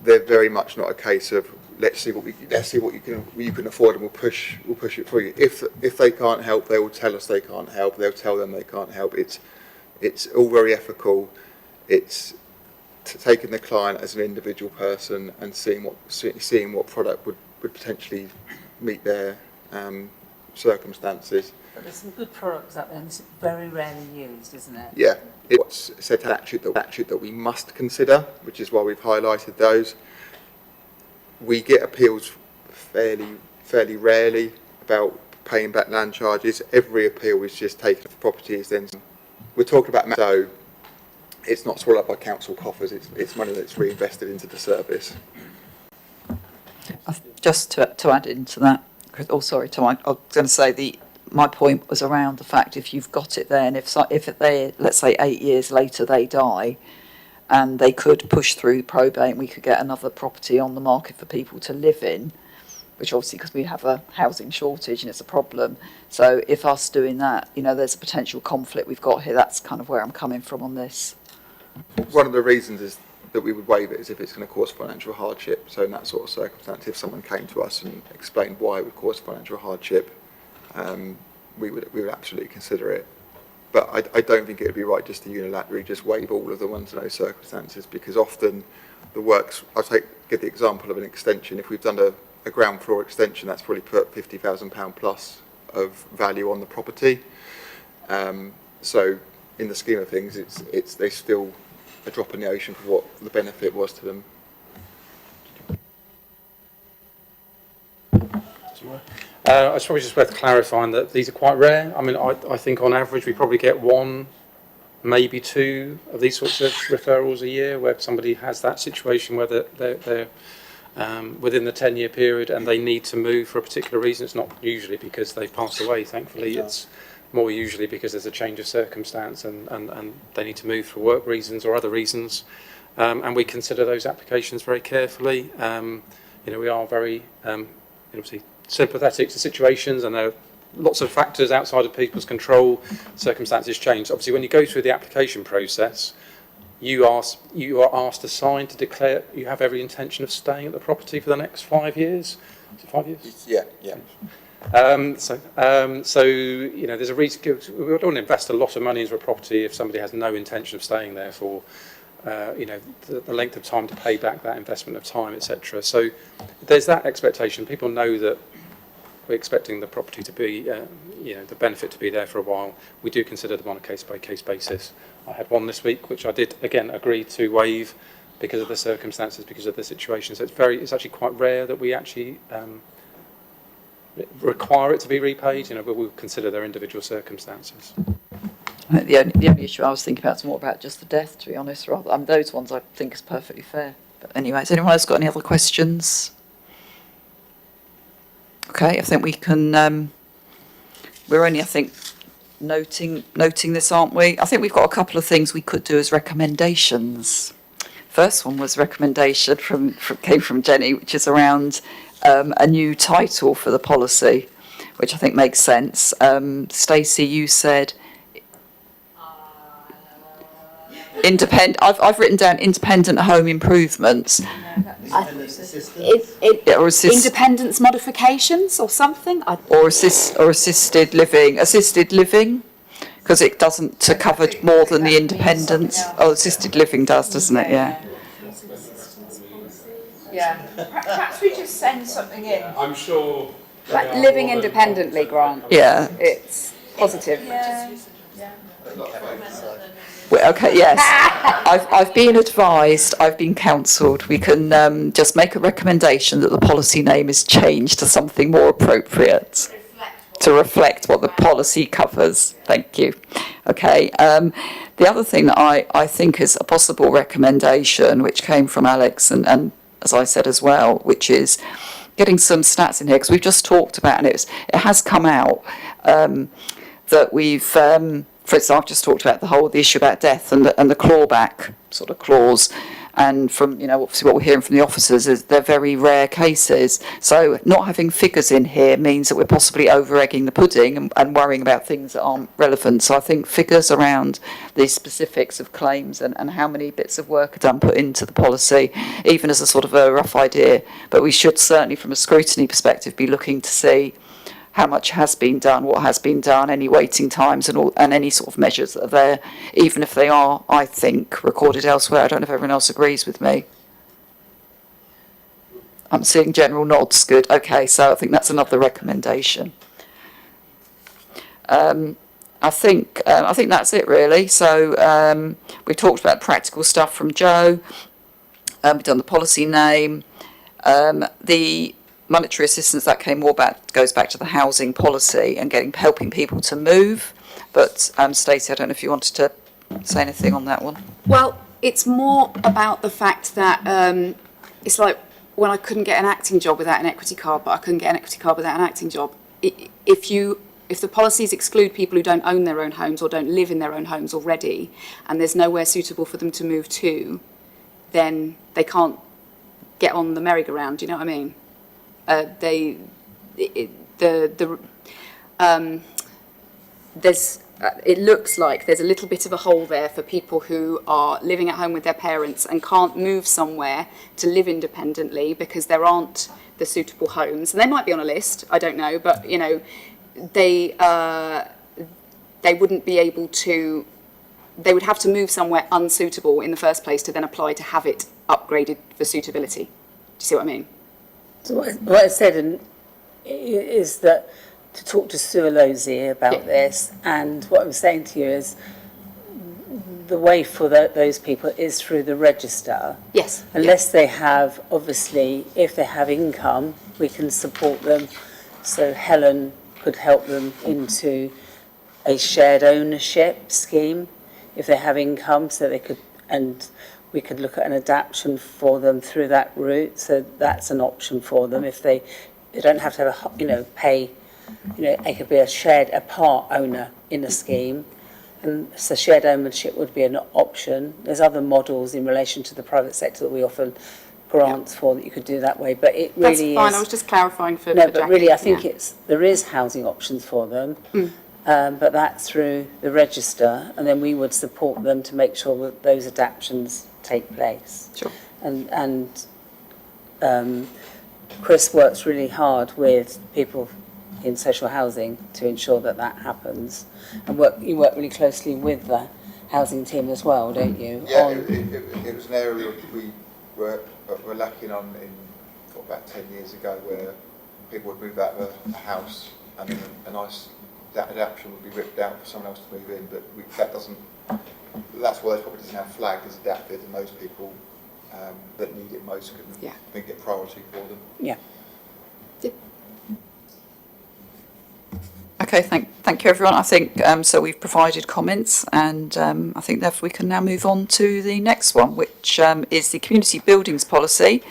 they're very much not a case of let's see what you can afford and we'll push it for you. If they can't help, they will tell us they can't help. They'll tell them they can't help. It's all very ethical. It's taking the client as an individual person and seeing what product would potentially meet their circumstances. But there's some good products out there and it's very rarely used, isn't it? Yeah, it's set statute that we must consider, which is why we've highlighted those. We get appeals fairly rarely about paying back land charges. Every appeal is just taken for properties. Then we're talking about so it's not swallowed up by council coffers. It's money that's reinvested into the service. Just to add into that, oh sorry, Tom, I was going to say my point was around the fact if you've got it there and if they, let's say 8 years later they die and they could push through probate and we could get another property on the market for people to live in, which obviously because we have a housing shortage and it's a problem. So if us doing that, you know, there's a potential conflict we've got here. That's kind of where I'm coming from on this. One of the reasons is that we would waive it is if it's going to cause financial hardship. So in that sort of circumstance, if someone came to us and explained why it would cause financial hardship, we would absolutely consider it. But I don't think it would be right just to unilaterally just waive all of the ones in those circumstances, because often the works, give the example of an extension. If we've done a ground floor extension, that's probably put £50,000 plus of value on the property. So in the scheme of things, they still a drop in the ocean for what the benefit was to them. It's probably just worth clarifying that these are quite rare. I mean, I think on average we probably get 1, maybe 2 of these sorts of referrals a year where somebody has that situation where they're within the 10-year period and they need to move for a particular reason. It's not usually because they've passed away, thankfully. It's more usually because there's a change of circumstance and they need to move for work reasons or other reasons. And we consider those applications very carefully. We are very obviously sympathetic to situations, and there are lots of factors outside of people's control. Circumstances change. Obviously, when you go through the application process, you are asked to sign to declare you have every intention of staying at the property for the next 5 years. Is it 5 years? Yeah. So there's a reason. We don't want to invest a lot of money into a property if somebody has no intention of staying there for the length of time to pay back that investment of time, etc. So there's that expectation. People know that we're expecting the property to be, the benefit to be there for a while. We do consider them on a case-by-case basis. I had one this week, which I did again agree to waive because of the circumstances, because of the situation. So it's actually quite rare that we actually require it to be repaid. But we'll consider their individual circumstances. The only issue I was thinking about is more about just the death, to be honest. Rather, those ones I think is perfectly fair. But anyway, has anyone else got any other questions? Okay, I think we can. We're only, I think, noting this, aren't we? I think we've got a couple of things we could do as recommendations. First one was recommendation came from Jenny, which is around a new title for the policy, which I think makes sense. Stacey, you said. I've written down independent home improvements. Independence modifications or something? Or assisted living, because it doesn't cover more than the independence. Oh, assisted living does, doesn't it? Yeah. Yeah. Perhaps we just send something in. I'm sure. Like living independently, Grant. Yeah. It's positive. Yeah. Well, okay, yes. I've been advised, I've been counselled, we can just make a recommendation that the policy name is changed to something more appropriate to reflect what the policy covers. Thank you. Okay. The other thing that I think is a possible recommendation, which came from Alex and as I said as well, which is getting some stats in here, because we've just talked about, and it has come out that we've, for example, I've just talked about the issue about death and the clawback sort of clause. And from, obviously what we're hearing from the officers is they're very rare cases. So not having figures in here means that we're possibly over-egging the pudding and worrying about things that aren't relevant. So I think figures around the specifics of claims and how many bits of work are done put into the policy, even as a sort of a rough idea. But we should certainly, from a scrutiny perspective, be looking to see how much has been done, what has been done, any waiting times and any sort of measures that are there, even if they are, I think, recorded elsewhere. I don't know if everyone else agrees with me. I'm seeing general nods. Good. Okay, so I think that's another recommendation. I think that's it really. So we've talked about practical stuff from Joe. We've done the policy name. The monetary assistance that came goes back to the housing policy and helping people to move. But Stacey, I don't know if you wanted to say anything on that one. Well, it's more about the fact that it's like when I couldn't get an acting job without an equity card, but I couldn't get an equity card without an acting job. If the policies exclude people who don't own their own homes or don't live in their own homes already, and there's nowhere suitable for them to move to, then they can't get on the merry-go-round. Do you know what I mean? It looks like there's a little bit of a hole there for people who are living at home with their parents and can't move somewhere to live independently because there aren't the suitable homes. And they might be on a list, I don't know, but they wouldn't be able to. They would have to move somewhere unsuitable in the first place to then apply to have it upgraded for suitability. Do you see what I mean? So what I said is that to talk to Sue Alozi about this, and what I'm saying to you is the way for those people is through the register. Yes. Unless they have, obviously, if they have income, we can support them. So Helen could help them into a shared ownership scheme if they have income, so they could, and we could look at an adaptation for them through that route. So that's an option for them if they don't have to have pay. It could be a part owner in a scheme, and so shared ownership would be an option. There's other models in relation to the private sector that we offer grants for that you could do that way, but it really That's fine. is. I was just clarifying for No, for but Jackie. really, I think there is housing options for them, but that's through the register, and then we would support them to make sure that those adaptations take place. Sure. And Chris works really hard with people in social housing to ensure that happens, and you work really closely with the housing team as well, don't you? Yeah, it was an area we were lacking on about 10 years ago, where people would move out of a house and then that adaptation would be ripped out for someone else to move in, but that's why those properties are now flagged as adapted, and those people that need it most can get priority for them. Yeah. Okay, thank you everyone. I think so we've provided comments, and I think therefore we can now move on to the next one, which is the Community Buildings Policy,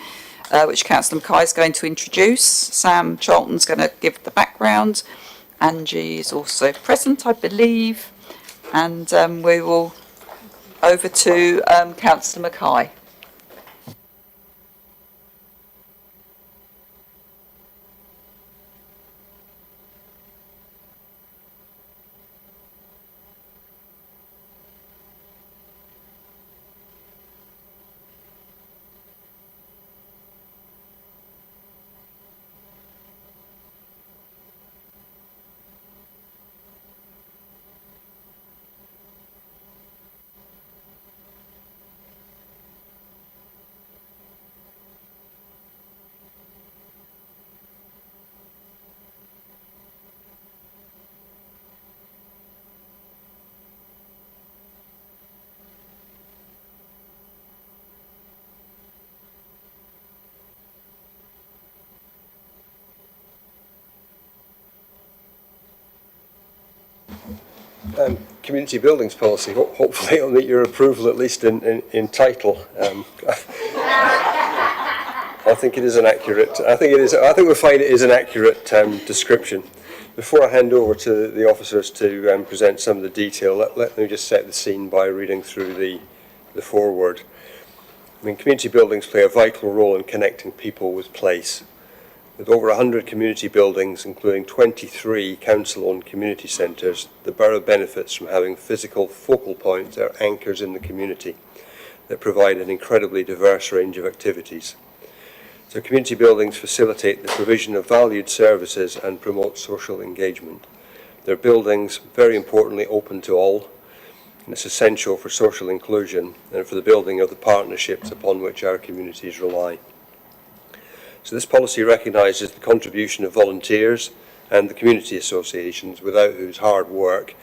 which Councillor Mackay is going to introduce. Sam Charlton's going to give the background. Angie is also present, I believe, and we will over to Councillor Mackay. community buildings policy. Hopefully it'll meet your approval, at least in title. I think it is an accurate. I think we'll find it is an accurate description. Before I hand over to the officers to present some of the detail, let me just set the scene by reading through the foreword. I mean, community buildings play a vital role in connecting people with place. With over 100 community buildings, including 23 council-owned community centres, the borough benefits from having physical focal points or anchors in the community that provide an incredibly diverse range of activities. So community buildings facilitate the provision of valued services and promote social engagement. They're buildings, very importantly, open to all, and it's essential for social inclusion and for the building of the partnerships upon which our communities rely. So this policy recognises the contribution of volunteers and the community associations, without whose hard work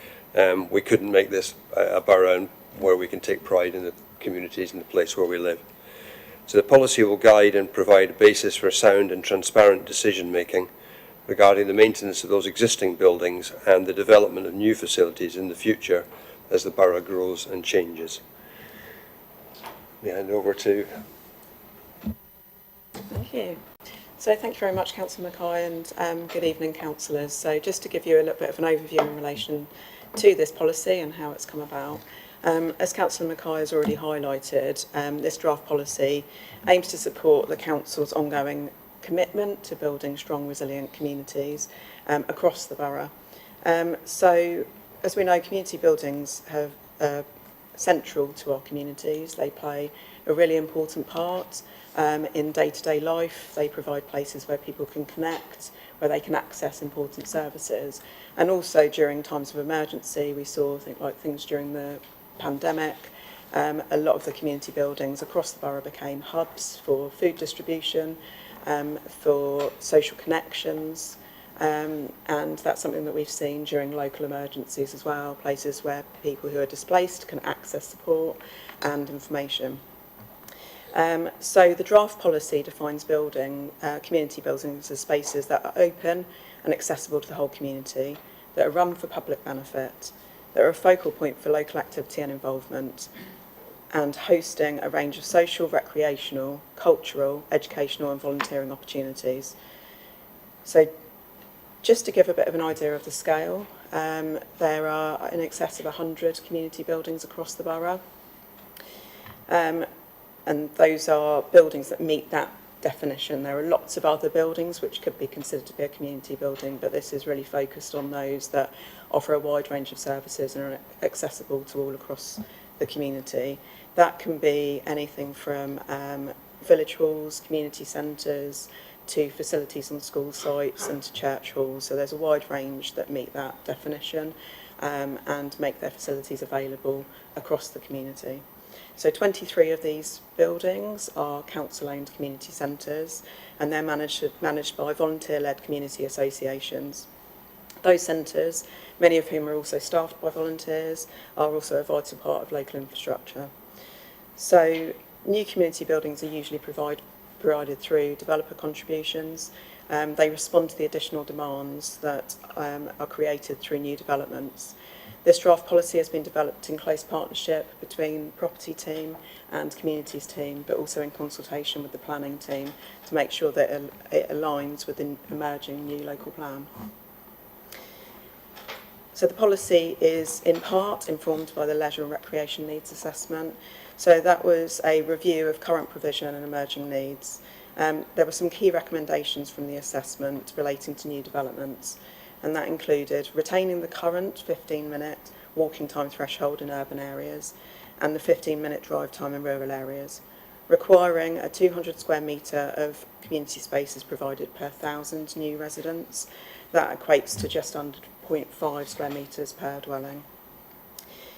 we couldn't make this a borough where we can take pride in the communities and the place where we live. So the policy will guide and provide a basis for sound and transparent decision making regarding the maintenance of those existing buildings and the development of new facilities in the future as the borough grows and changes. We hand over to... Thank you. So thank you very much, Councillor Mackay, and good evening, councillors. So just to give you a little bit of an overview in relation to this policy and how it's come about. As Councillor Mackay has already highlighted, this draft policy aims to support the council's ongoing commitment to building strong, resilient communities across the borough. So, as we know, community buildings have central to our communities. They play a really important part in day-to-day life. They provide places where people can connect, where they can access important services. And also during times of emergency, we saw things during the pandemic. A lot of the community buildings across the borough became hubs for food distribution, for social connections, and that's something that we've seen during local emergencies as well, places where people who are displaced can access support and information. So the draft policy defines community buildings as spaces that are open and accessible to the whole community, that are run for public benefit, that are a focal point for local activity and involvement, and hosting a range of social, recreational, cultural, educational and volunteering opportunities. So just to give a bit of an idea of the scale, there are in excess of 100 community buildings across the borough. And those are buildings that meet that definition. There are lots of other buildings which could be considered to be a community building, but this is really focused on those that offer a wide range of services and are accessible to all across the community. That can be anything from village halls, community centres, to facilities on school sites and to church halls. So there's a wide range that meet that definition and make their facilities available across the community. So 23 of these buildings are council-owned community centres, and they're managed by volunteer-led community associations. Those centres, many of whom are also staffed by volunteers, are also a vital part of local infrastructure. So new community buildings are usually provided through developer contributions. They respond to the additional demands that are created through new developments. This draft policy has been developed in close partnership between property team and communities team, but also in consultation with the planning team to make sure that it aligns with the emerging new local plan. So the policy is in part informed by the leisure and recreation needs assessment. So that was a review of current provision and emerging needs. There were some key recommendations from the assessment relating to new developments, and that included retaining the current 15-minute walking time threshold in urban areas and the 15-minute drive time in rural areas, requiring a 200 square metre of community spaces provided per 1,000 new residents. That equates to just under 0.5 square metres per dwelling.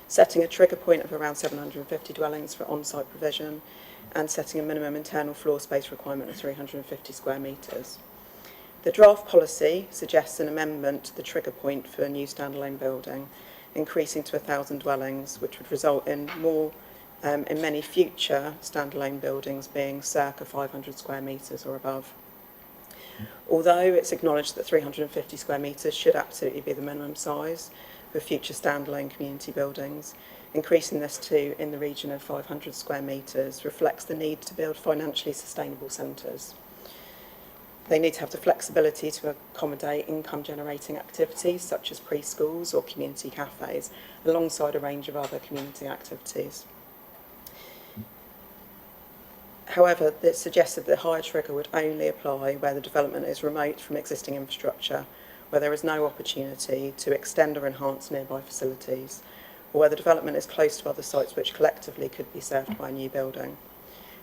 Setting a trigger point of around 750 dwellings for on-site provision, and setting a minimum internal floor space requirement of 350 square metres. The draft policy suggests an amendment to the trigger point for a new standalone building, increasing to 1,000 dwellings, which would result in in many future standalone buildings being circa 500 square metres or above. Although it's acknowledged that 350 square metres should absolutely be the minimum size, for future standalone community buildings. Increasing this to in the region of 500 square metres reflects the need to build financially sustainable centres. They need to have the flexibility to accommodate income-generating activities such as preschools or community cafes, alongside a range of other community activities. However, it suggested that the higher trigger would only apply where the development is remote from existing infrastructure, where there is no opportunity to extend or enhance nearby facilities, or where the development is close to other sites which collectively could be served by a new building.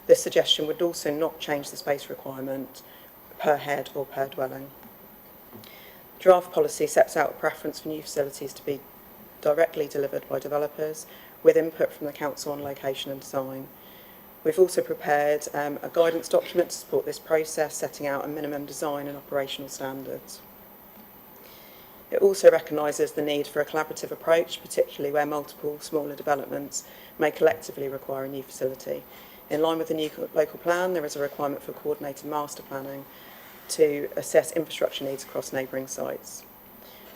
This suggestion would also not change the space requirement per head or per dwelling. Draft policy sets out a preference for new facilities to be directly delivered by developers, with input from the council on location and design. We've also prepared a guidance document to support this process, setting out a minimum design and operational standards. It also recognises the need for a collaborative approach, particularly where multiple smaller developments may collectively require a new facility. In line with the new local plan, there is a requirement for coordinated master planning to assess infrastructure needs across neighbouring sites.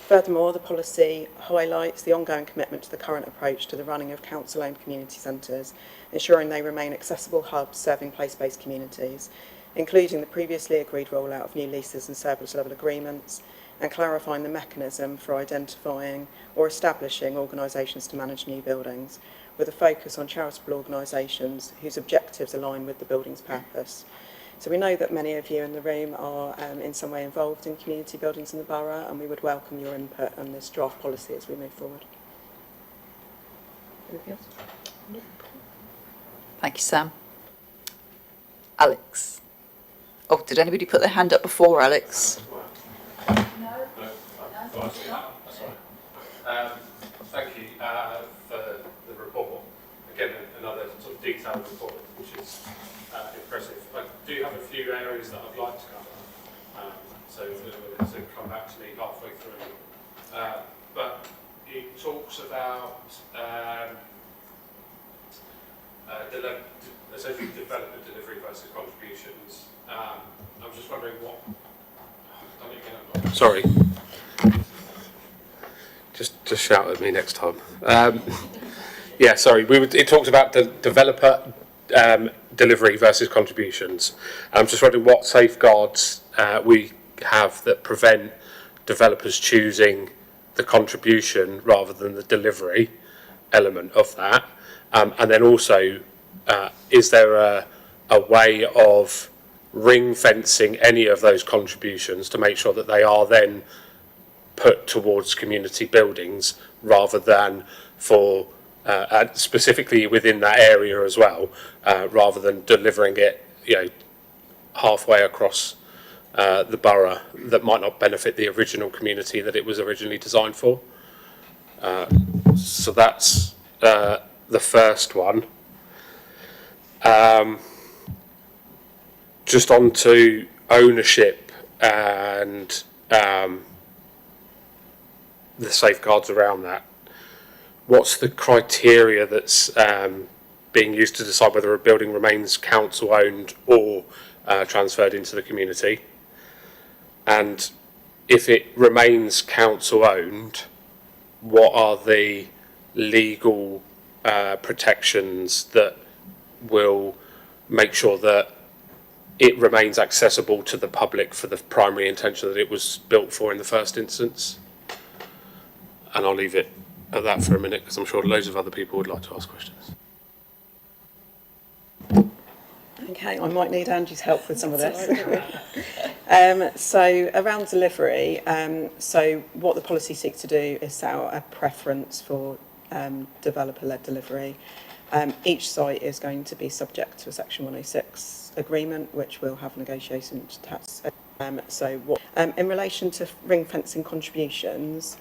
Furthermore, the policy highlights the ongoing commitment to the current approach to the running of council-owned community centres, ensuring they remain accessible hubs serving place-based communities, including the previously agreed rollout of new leases and service level agreements, and clarifying the mechanism for identifying or establishing organisations to manage new buildings, with a focus on charitable organisations whose objectives align with the building's purpose. So we know that many of you in the room are in some way involved in community buildings in the borough, and we would welcome your input on this draft policy as we move forward. Anything else? Thank you, Sam. Alex. Oh, did anybody put their hand up before, Alex? Thank you for the report. Again, another sort of detailed report, which is impressive. I do have a few areas that I'd like to cover, so to come back to me halfway through. But it talks about essentially development delivery versus contributions. I'm just wondering what. Sorry. Just shout at me next time. Yeah, sorry. It talks about the developer delivery versus contributions. I'm just wondering what safeguards we have that prevent developers choosing the contribution rather than the delivery element of that. And then also, is there a way of ring fencing any of those contributions to make sure that they are then put towards community buildings rather than for specifically within that area as well, rather than delivering it, halfway across the borough that might not benefit the original community that it was originally designed for. So that's the first one. Just on to ownership and the safeguards around that. What's the criteria that's being used to decide whether a building remains council owned or transferred into the community? And if it remains council owned, what are the legal protections that will make sure that it remains accessible to the public for the primary intention that it was built for in the first instance? And I'll leave it at that for a minute because I'm sure loads of other people would like to ask questions. Okay, I might need Angie's help with some of this. So around delivery, so what the policy seeks to do is set out a preference for developer-led delivery. Each site is going to be subject to a Section 106 agreement, which will have negotiations attached. In relation to ring fencing contributions,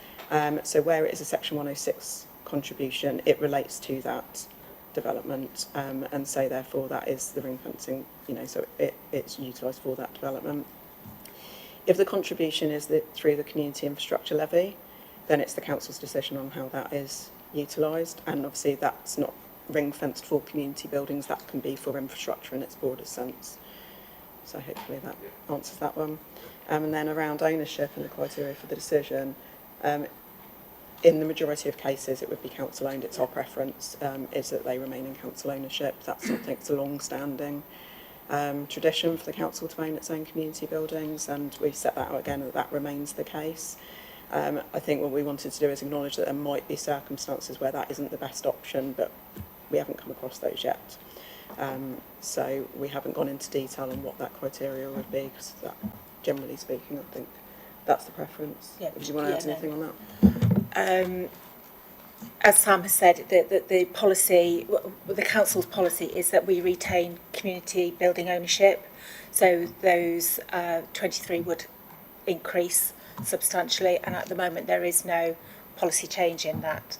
so where it is a Section 106 contribution, it relates to that development, and so therefore that is the ring fencing, so it's utilised for that development. If the contribution is through the community infrastructure levy, then it's the council's decision on how that is utilised, and obviously that's not ring fenced for community buildings, that can be for infrastructure in its broadest sense. So hopefully that answers that one. And then around ownership and the criteria for the decision, in the majority of cases, it would be council owned. It's our preference is that they remain in council ownership. That's something that's a long-standing tradition for the council to own its own community buildings, and we've set that out again that remains the case. I think what we wanted to do is acknowledge that there might be circumstances where that isn't the best option, but we haven't come across those yet. So we haven't gone into detail on what that criteria would be, because that, generally speaking, I think that's the preference. Yeah, Do you want to add anything on that? As Sam has said, the policy, the council's policy is that we retain community building ownership. So those 23 would increase substantially, and at the moment there is no policy change in that.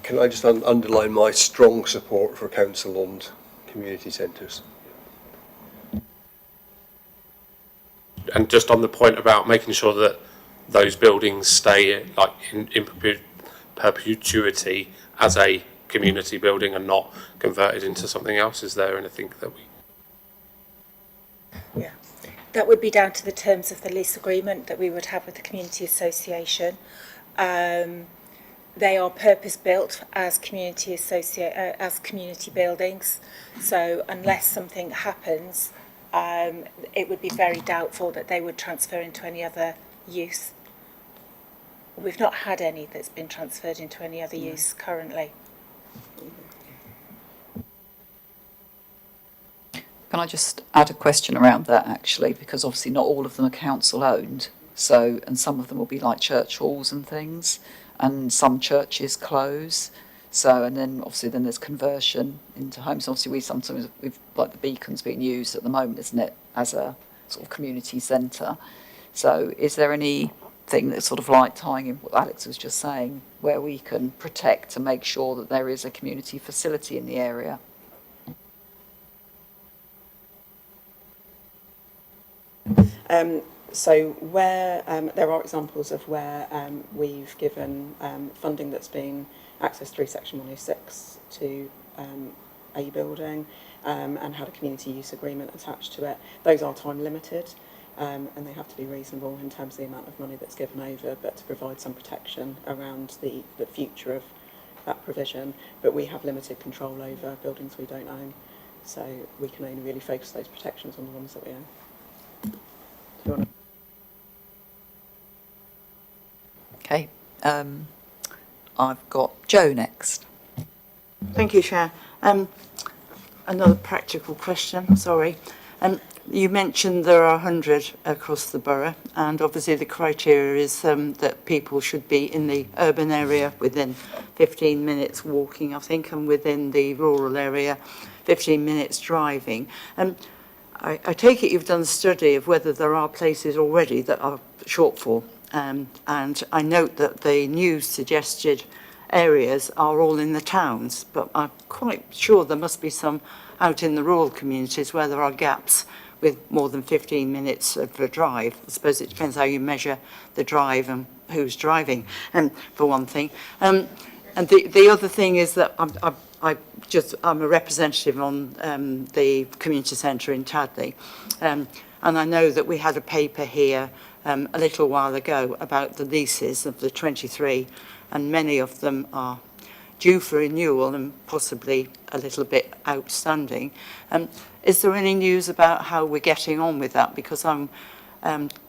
Can I just underline my strong support for council-owned community centres? And just on the point about making sure that those buildings stay like in perpetuity as a community building and not converted into something else, is there anything that we... Yeah, that would be down to the terms of the lease agreement that we would have with the community association. They are purpose-built as community buildings, so unless something happens, it would be very doubtful that they would transfer into any other use. We've not had any that's been transferred into any other use currently. Can I just add a question around that, actually, because obviously not all of them are council owned, so, and some of them will be like church halls and things, and some churches close. So, and then obviously then there's conversion into homes. Obviously we've like the Beacon's being used at the moment, isn't it, as a sort of community centre. So is there anything that's sort of like tying in what Alex was just saying, where we can protect and make sure that there is a community facility in the area? So where there are examples of where we've given funding that's been accessed through Section 106 to a building and had a community use agreement attached to it. Those are time limited and they have to be reasonable in terms of the amount of money that's given over, but to provide some protection around the future of that provision. But we have limited control over buildings we don't own, so we can only really focus those protections on the ones that we own. Do you want to? Okay, I've got Joe next. Thank you, Chair. Another practical question, sorry. You mentioned there are 100 across the borough, and obviously the criteria is that people should be in the urban area within 15 minutes walking, I think, and within the rural area 15 minutes driving. I take it you've done a study of whether there are places already that are shortfall, and I note that the new suggested areas are all in the towns, but I'm quite sure there must be some out in the rural communities where there are gaps with more than 15 minutes of a drive. I suppose it depends how you measure the drive and who's driving, for one thing. And the other thing is that I'm a representative on the community centre in Tadley, and I know that we had a paper here a little while ago about the leases of the 23, and many of them are due for renewal and possibly a little bit outstanding. Is there any news about how we're getting on with that? Because I'm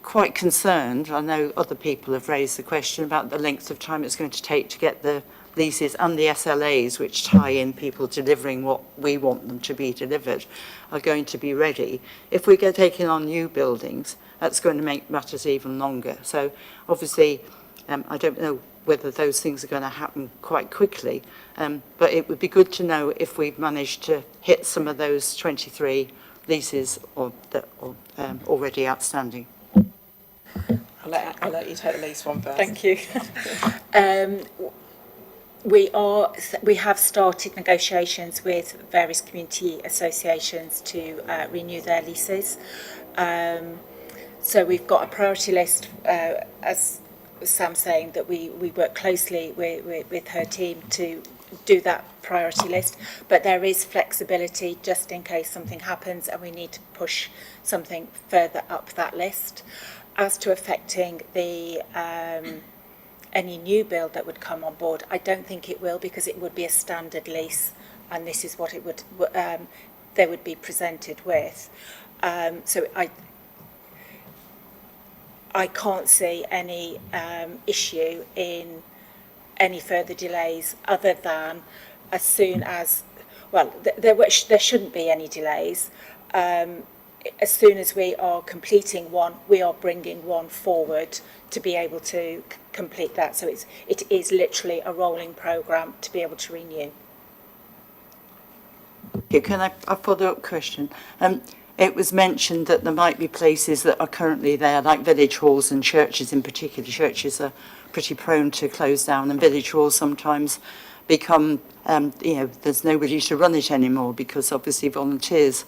quite concerned. I know other people have raised the question about the length of time it's going to take to get the leases and the SLAs, which tie in people delivering what we want them to be delivered, are going to be ready. If we get taking on new buildings, that's going to make matters even longer. So obviously, I don't know whether those things are going to happen quite quickly, but it would be good to know if we've managed to hit some of those 23 leases that are already outstanding. I'll let you take the lease one first. Thank you. We have started negotiations with various community associations to renew their leases. So we've got a priority list, as Sam's saying, that we work closely with her team to do that priority list, but there is flexibility just in case something happens and we need to push something further up that list. as to affecting the any new build that would come on board, I don't think it will, because it would be a standard lease, and this is what it would they would be presented with. So I can't see any issue in any further delays, other than as soon as, well, there shouldn't be any delays. As soon as we are completing one, we are bringing one forward to be able to complete that. So it is literally a rolling programme to be able to renew. Can I a follow-up question? It was mentioned that there might be places that are currently there, like village halls and churches in particular. Churches are pretty prone to close down, and village halls sometimes become, there's nobody to run it anymore, because obviously volunteers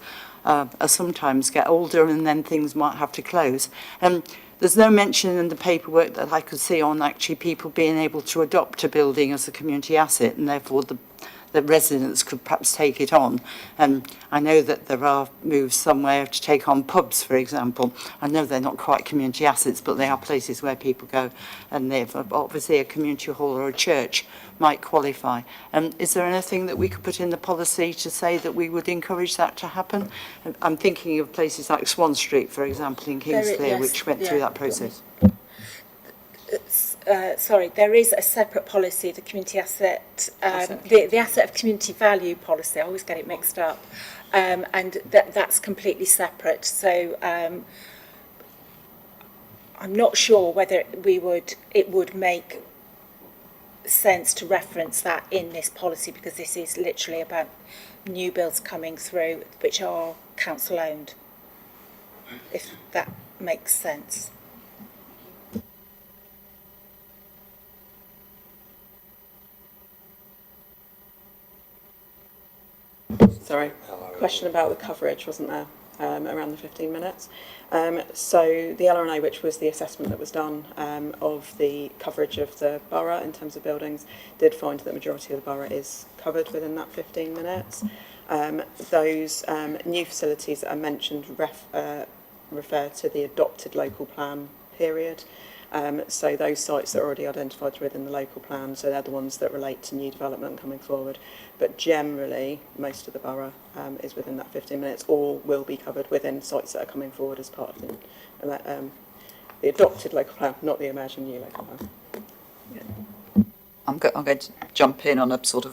sometimes get older, and then things might have to close. There's no mention in the paperwork that I could see on actually people being able to adopt a building as a community asset, and therefore the residents could perhaps take it on. I know that there are moves somewhere to take on pubs, for example. I know they're not quite community assets, but they are places where people go, and they've obviously a community hall or a church might qualify. Is there anything that we could put in the policy to say that we would encourage that to happen? I'm thinking of places like Swan Street, for example, in Kingsclear, Yes, which went through that process. Sorry, there is a separate policy, the community asset, the asset of community value policy. I always get it mixed up, and that's completely separate. So I'm not sure whether it would make sense to reference that in this policy, because this is literally about new builds coming through which are council owned, if that makes sense. Sorry, question about the coverage, wasn't there, around the 15 minutes. So the LRNA, which was the assessment that was done of the coverage of the borough in terms of buildings, did find that the majority of the borough is covered within that 15 minutes. Those new facilities that I mentioned refer to the adopted local plan period. So those sites that are already identified within the local plan, so they're the ones that relate to new development coming forward. But generally, most of the borough is within that 15 minutes, or will be covered within sites that are coming forward as part of the adopted local plan, not the emerging new local plan. Yeah. I'm going to jump in on a thought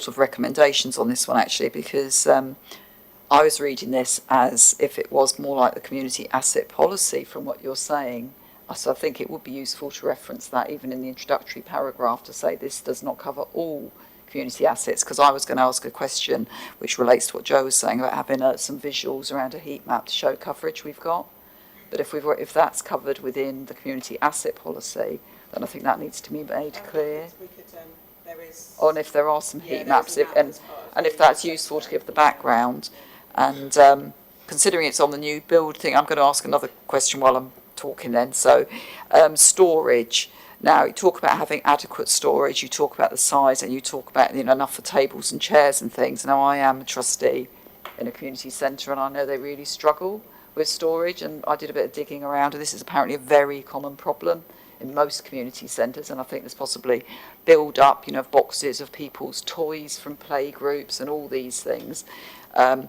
of recommendations on this one, actually, because I was reading this as if it was more like the community asset policy from what you're saying. So I think it would be useful to reference that even in the introductory paragraph, to say this does not cover all community assets, because I was going to ask a question which relates to what Joe was saying about having some visuals around a heat map to show coverage we've got. But if that's covered within the community asset policy, then I think that needs to be made clear. We could, there is, and if there are some heat maps, and if that's useful to give the background. And considering it's on the new build thing, I'm going to ask another question while I'm talking then. So storage. Now, you talk about having adequate storage, you talk about the size, and you talk about enough for tables and chairs and things. Now, I am a trustee in a community centre, and I know they really struggle with storage, and I did a bit of digging around, and this is apparently a very common problem in most community centres, and I think there's possibly build up, of boxes of people's toys from play groups and all these things. And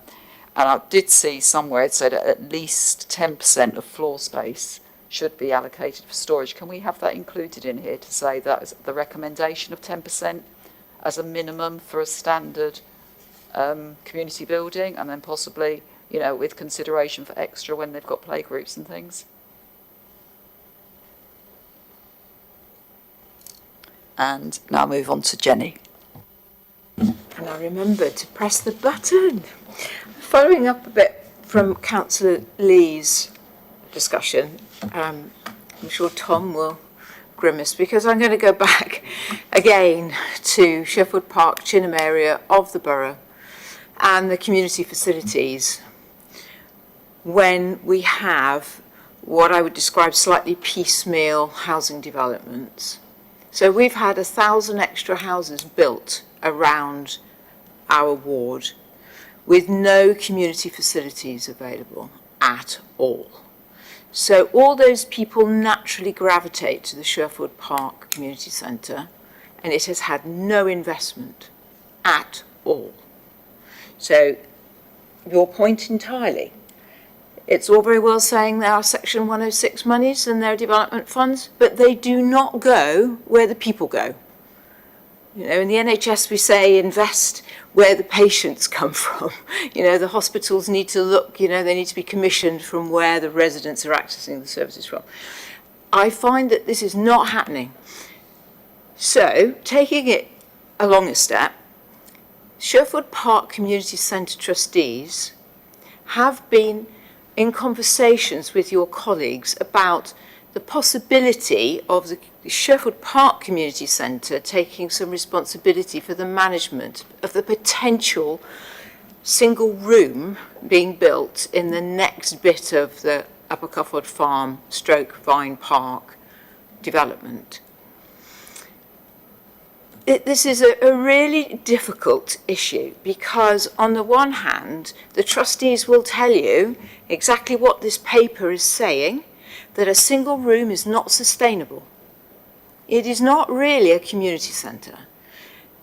I did see somewhere it said at least 10% of floor space should be allocated for storage. Can we have that included in here to say that is the recommendation of 10% as a minimum for a standard community building, and then possibly, with consideration for extra when they've got play groups and things? And now move on to Jenny. And I remembered to press the button. Following up a bit from Councillor Lee's discussion, I'm sure Tom will grimace, because I'm going to go back again to Sheffield Park, Chinham area of the borough and the community facilities, when we have what I would describe slightly piecemeal housing developments. So we've had 1,000 extra houses built around our ward with no community facilities available at all. So all those people naturally gravitate to the Sherwood Park Community Centre, and it has had no investment at all. So your point entirely. It's all very well saying there are Section 106 monies and there are development funds, but they do not go where the people go. You know, in the NHS we say invest where the patients come from. You know, the hospitals need to look, you know, they need to be commissioned from where the residents are accessing the services from. I find that this is not happening. So, taking it along a step, Sherwood Park Community Centre trustees have been in conversations with your colleagues about the possibility of the Sherwood Park Community Centre taking some responsibility for the management of the potential single room being built in the next bit of the Upper Cufford Farm / Vine Park development. This is a really difficult issue because on the one hand, the trustees will tell you exactly what this paper is saying, that a single room is not sustainable. It is not really a community centre.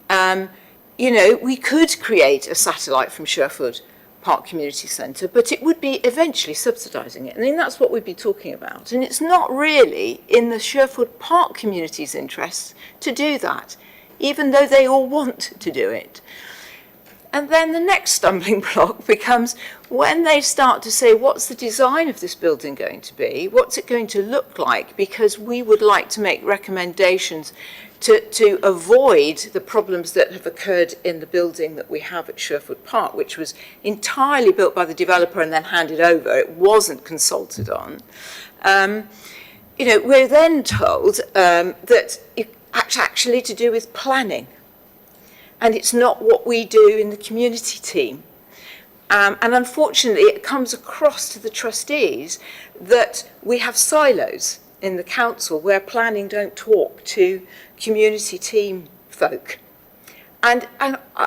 You know, we could create a satellite from Sherwood Park Community Centre, but it would be eventually subsidising it. I mean, that's what we'd be talking about. And it's not really in the Sherwood Park community's interests to do that, even though they all want to do it. And then the next stumbling block becomes when they start to say, what's the design of this building going to be? What's it going to look like? Because we would like to make recommendations to avoid the problems that have occurred in the building that we have at Sherwood Park, which was entirely built by the developer and then handed over. It wasn't consulted on. You know, we're then told that it's actually to do with planning. And it's not what we do in the community team. And unfortunately, it comes across to the trustees that we have silos in the council where planning don't talk to community team folk. And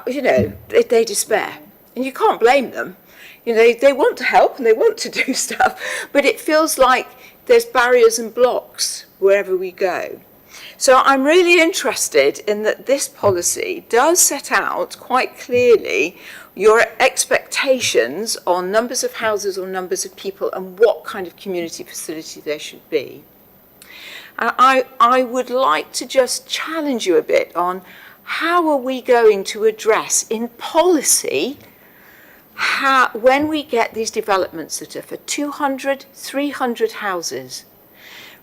you know, they despair. And you can't blame them. You know, they want to help and they want to do stuff, but it feels like there's barriers and blocks wherever we go. So I'm really interested in that this policy does set out quite clearly your expectations on numbers of houses or numbers of people and what kind of community facility there should be. And I would like to just challenge you a bit on how are we going to address in policy when we get these developments that are for 200, 300 houses,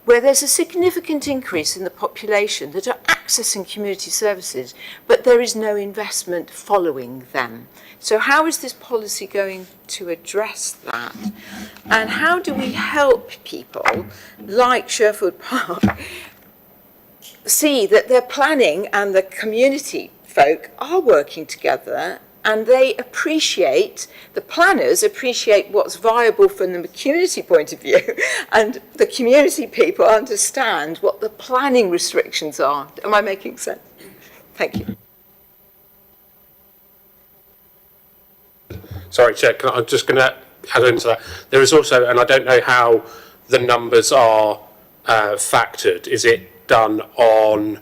where there's a significant increase in the population that are accessing community services, but there is no investment following them. So how is this policy going to address that? And how do we help people like Sherwood Park see that their planning and the community folk are working together and they appreciate, the planners appreciate what's viable from the community point of view, and the community people understand what the planning restrictions are. Am I making sense? Thank you. Sorry, Chair, I'm just going to add into that. There is also, and I don't know how the numbers are factored, is it done on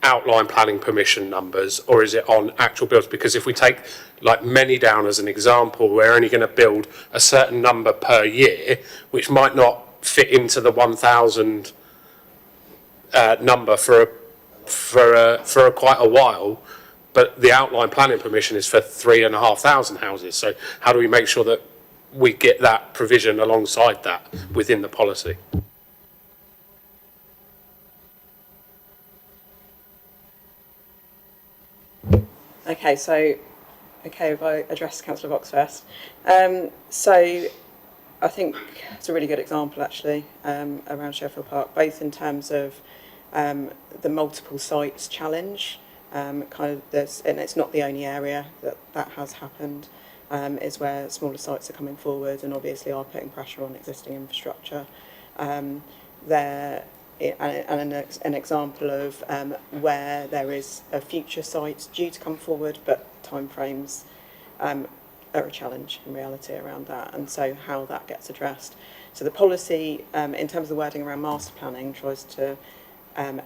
outline planning permission numbers, or is it on actual builds? Because if we take like many down as an example, we're only going to build a certain number per year, which might not fit into the 1,000 number for quite a while, but the outline planning permission is for 3,500 houses. So how do we make sure that we get that provision alongside that within the policy? Okay, so, if I address Councillor Box first. So I think it's a really good example, actually, around Sherwood Park, both in terms of the multiple sites challenge, and it's not the only area that has happened, is where smaller sites are coming forward and obviously are putting pressure on existing infrastructure. An example of where there is a future site due to come forward, but timeframes are a challenge in reality around that, and so how that gets addressed. So the policy, in terms of the wording around master planning, tries to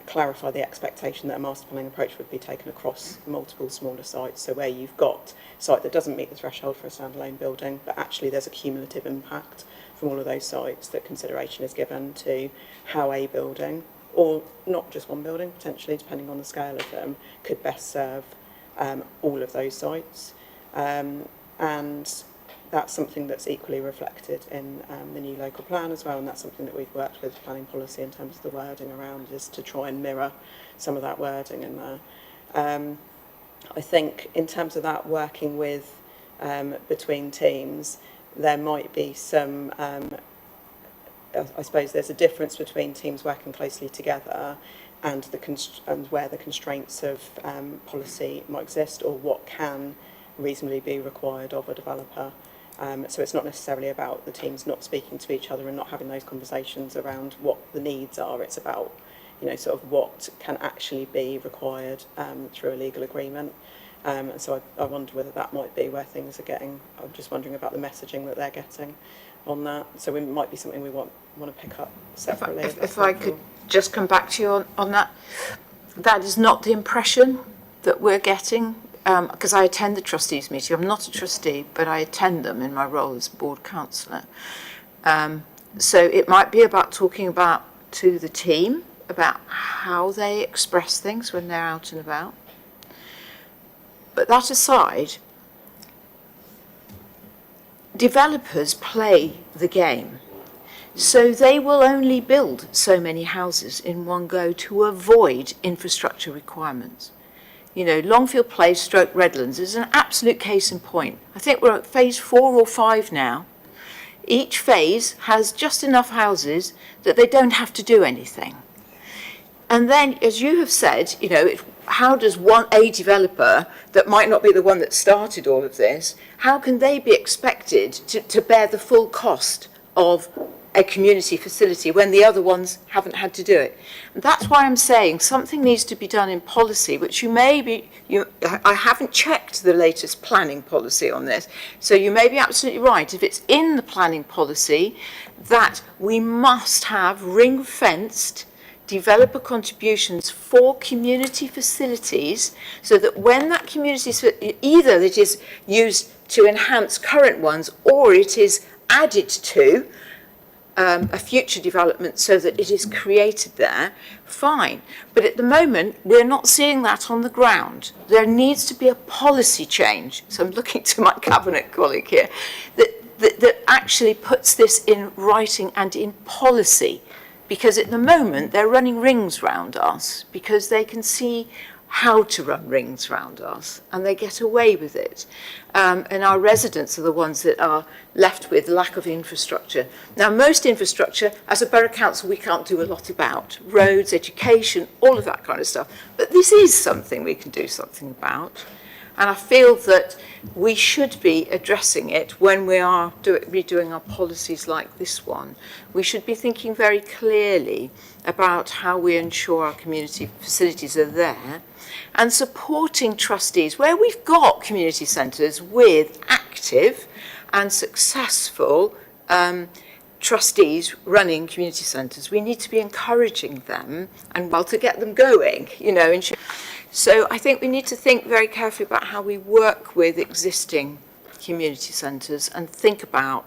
clarify the expectation that a master planning approach would be taken across multiple smaller sites. So where you've got a site that doesn't meet the threshold for a standalone building, but actually there's a cumulative impact from all of those sites, that consideration is given to how a building, or not just one building, potentially, depending on the scale of them, could best serve all of those sites. And that's something that's equally reflected in the new local plan as well, and that's something that we've worked with planning policy in terms of the wording around, is to try and mirror some of that wording in there. I think in terms of that working with between teams, there might be some, I suppose there's a difference between teams working closely together and where the constraints of policy might exist, or what can reasonably be required of a developer. So it's not necessarily about the teams not speaking to each other and not having those conversations around what the needs are. It's about, you know, sort of what can actually be required through a legal agreement. And so I wonder whether that might be where things are getting. I'm just wondering about the messaging that they're getting on that. So it might be something we want to pick up separately. If I could just come back to you on that, that is not the impression that we're getting. Because I attend the trustees meeting. I'm not a trustee, but I attend them in my role as board councillor. So it might be about talking about to the team about how they express things when they're out and about. But that aside, developers play the game. So they will only build so many houses in one go to avoid infrastructure requirements. You know, Longfield Place stroke Redlands is an absolute case in point. I think we're at phase 4 or 5 now. Each phase has just enough houses that they don't have to do anything. And then, as you have said, you know, how does a developer that might not be the one that started all of this, how can they be expected to bear the full cost of a community facility when the other ones haven't had to do it? And that's why I'm saying something needs to be done in policy, which I haven't checked the latest planning policy on this, so you may be absolutely right. If it's in the planning policy that we must have ring-fenced developer contributions for community facilities, so that when that community, either it is used to enhance current ones or it is added to a future development so that it is created there, fine. But at the moment, we're not seeing that on the ground. There needs to be a policy change. So I'm looking to my cabinet colleague here, that actually puts this in writing and in policy. Because at the moment, they're running rings round us because they can see how to run rings round us, and they get away with it. And our residents are the ones that are left with lack of infrastructure. Now, most infrastructure, as a borough council, we can't do a lot about. Roads, education, all of that kind of stuff. But this is something we can do something about. And I feel that we should be addressing it when we are redoing our policies like this one. We should be thinking very clearly about how we ensure our community facilities are there, and supporting trustees where we've got community centres with active and successful trustees running community centres. We need to be encouraging them and to get them going, you know. So I think we need to think very carefully about how we work with existing community centres and think about,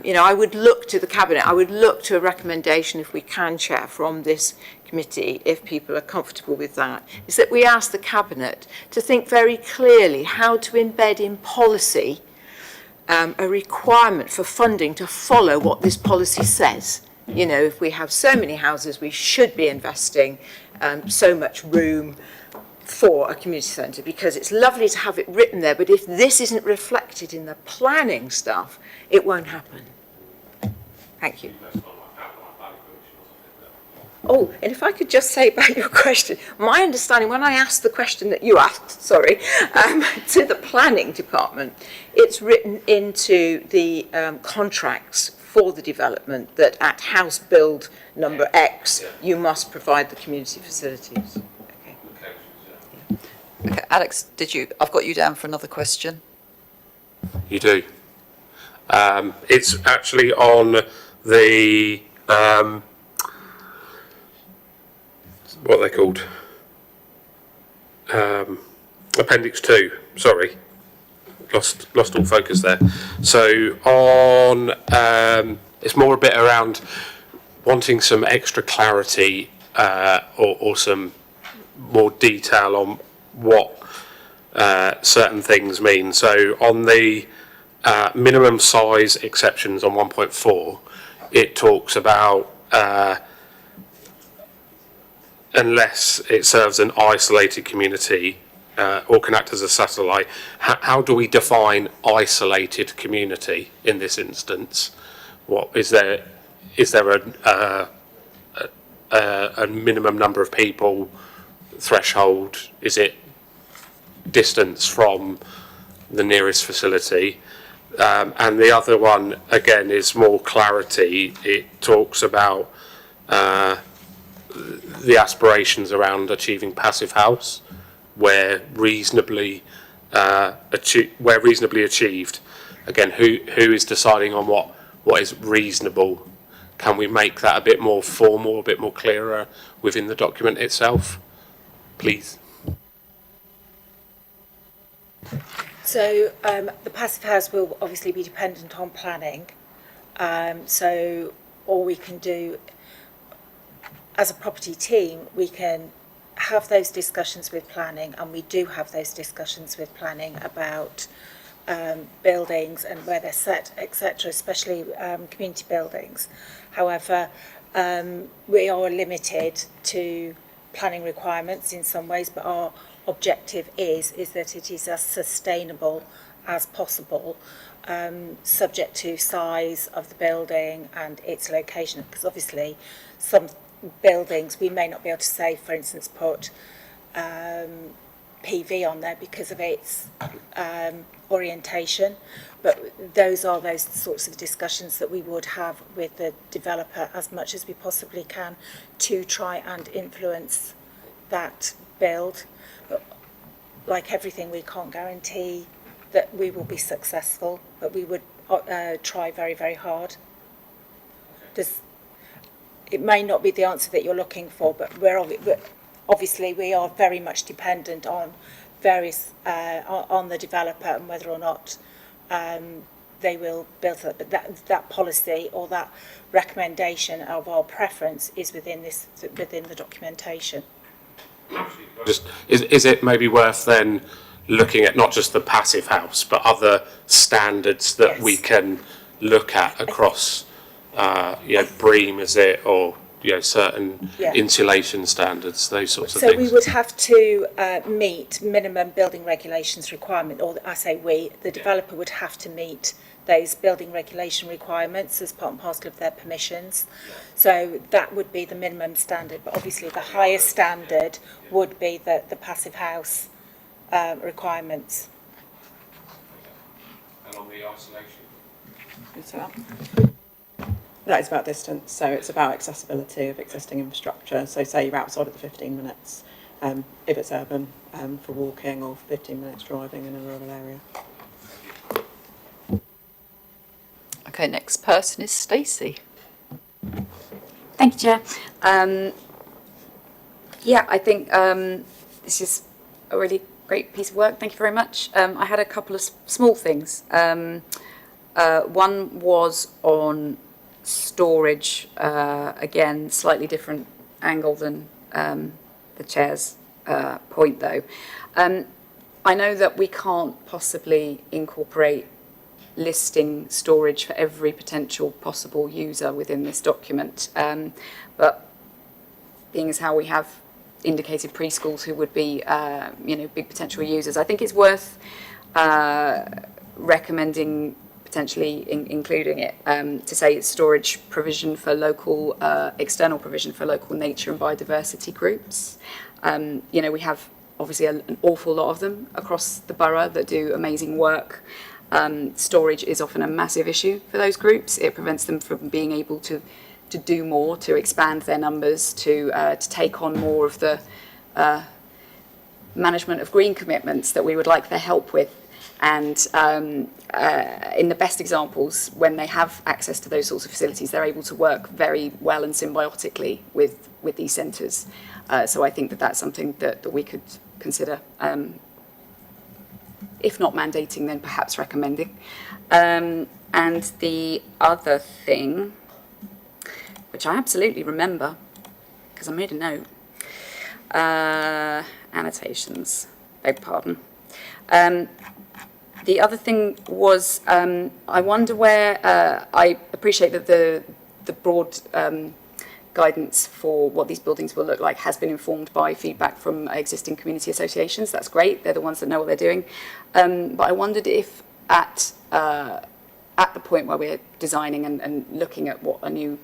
you know, I would look to the Cabinet, I would look to a recommendation, if we can, Chair, from this committee, if people are comfortable with that, is that we ask the Cabinet to think very clearly how to embed in policy a requirement for funding to follow what this policy says. You know, if we have so many houses, we should be investing so much room for a community centre, because it's lovely to have it written there, but if this isn't reflected in the planning stuff, it won't happen. Thank you. Oh, and if I could just say about your question, my understanding, when I asked the question that you asked, to the planning department, it's written into the contracts for the development that at house build number X, you must provide the community facilities. Okay, Alex, I've got you down for another question. You do. It's actually on the what are they called? Appendix 2. Sorry, lost all focus there. So on, it's more a bit around wanting some extra clarity or some more detail on what certain things mean. So on the minimum size exceptions on 1.4, it talks about unless it serves an isolated community or can act as a satellite. How do we define isolated community in this instance? What is there? Is there a minimum number of people threshold? Is it distance from the nearest facility? And the other one, again, is more clarity. It talks about the aspirations around achieving passive house, where reasonably achieved. Again, who is deciding on what is reasonable? Can we make that a bit more formal, a bit more clearer within the document itself, please? So the passive house will obviously be dependent on planning. So all we can do as a property team, we can have those discussions with planning, and we do have those discussions with planning about buildings and where they're set, etc., especially community buildings. However, we are limited to planning requirements in some ways, but our objective is that it is as sustainable as possible, subject to size of the building and its location, because obviously some buildings we may not be able to say, for instance, put PV on there because of its orientation, but those are those sorts of discussions that we would have with the developer as much as we possibly can to try and influence that build. But like everything, we can't guarantee that we will be successful, but we would try very, very hard. It may not be the answer that you're looking for, but obviously we are very much dependent on various on the developer and whether or not they will build it. But that policy or that recommendation of our preference is within the documentation. Just is it maybe worth then looking at not just the passive house, but other standards that we can look at across, BREEAM, is it, or certain insulation standards, those sorts of things? So we would have to meet minimum building regulations requirement, or I say the developer would have to meet those building regulation requirements as part and parcel of their permissions. So that would be the minimum standard, but obviously the highest standard would be the passive house requirements. And on the isolation? That is about distance, so it's about accessibility of existing infrastructure. So say you're outside of the 15 minutes, if it's urban, for walking, or 15 minutes driving in a rural area. Okay, next person is Stacey. Thank you, Chair. I think this is a really great piece of work. Thank you very much. I had a couple of small things. One was on storage, again, slightly different angle than the Chair's point, though. I know that we can't possibly incorporate listing storage for every potential possible user within this document, but being as how we have indicated preschools who would be, big potential users, I think it's worth recommending potentially including it to say it's storage provision for local, external provision for local nature and biodiversity groups. We have obviously an awful lot of them across the borough that do amazing work. Storage is often a massive issue for those groups. It prevents them from being able to do more, to expand their numbers, to take on more of the management of green commitments that we would like their help with. And in the best examples, when they have access to those sorts of facilities, they're able to work very well and symbiotically with these centres. So I think that that's something that we could consider, if not mandating, then perhaps recommending. And the other thing, which I absolutely remember, because I made a note, annotations, beg pardon. The other thing was, I wonder where, I appreciate that the broad guidance for what these buildings will look like has been informed by feedback from existing community associations. That's great, they're the ones that know what they're doing. But I wondered if at the point where we're designing and looking at what a new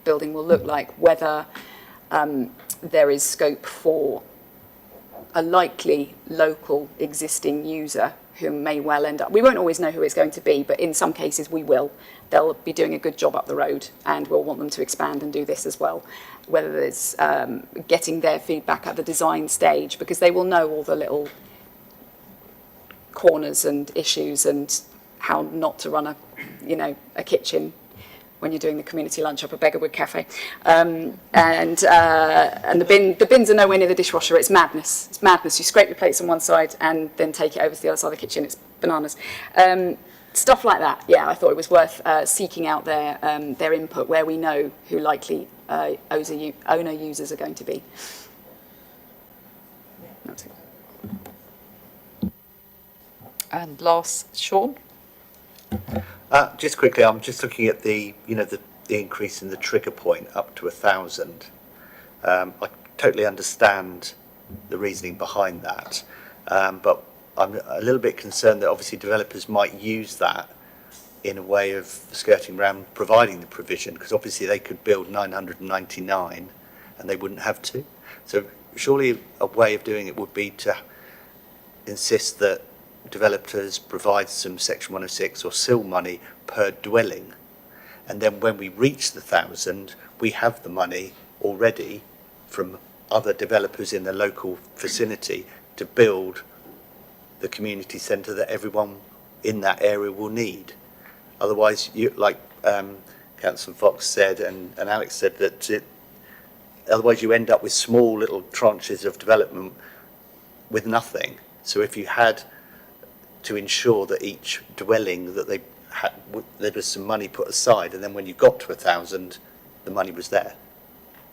building will look like, whether there is scope for a likely local existing user who may well end up, we won't always know who it's going to be, but in some cases we will. They'll be doing a good job up the road and we'll want them to expand and do this as well. Whether it's getting their feedback at the design stage, because they will know all the little corners and issues and how not to run a kitchen when you're doing the community lunch up at Beggarwood Cafe. And the bins are nowhere near the dishwasher. It's madness. It's madness. You scrape your plates on one side and then take it over to the other side of the kitchen. It's bananas. Stuff like that. Yeah, I thought it was worth seeking out their input where we know who likely owner users are going to be. That's it. And last, Sean? Just quickly, I'm just looking at the increase in the trigger point up to 1,000. I totally understand the reasoning behind that, but I'm a little bit concerned that obviously developers might use that in a way of skirting around providing the provision, because obviously they could build 999 and they wouldn't have to. So surely a way of doing it would be to insist that developers provide some Section 106 or SIL money per dwelling, and then when we reach the 1,000 we have the money already from other developers in the local vicinity to build the community centre that everyone in that area will need. Otherwise, Councillor Fox said and Alex said, that otherwise you end up with small little tranches of development with nothing. So if you had to ensure that each dwelling that they had, there was some money put aside, and then when you got to 1,000, the money was there.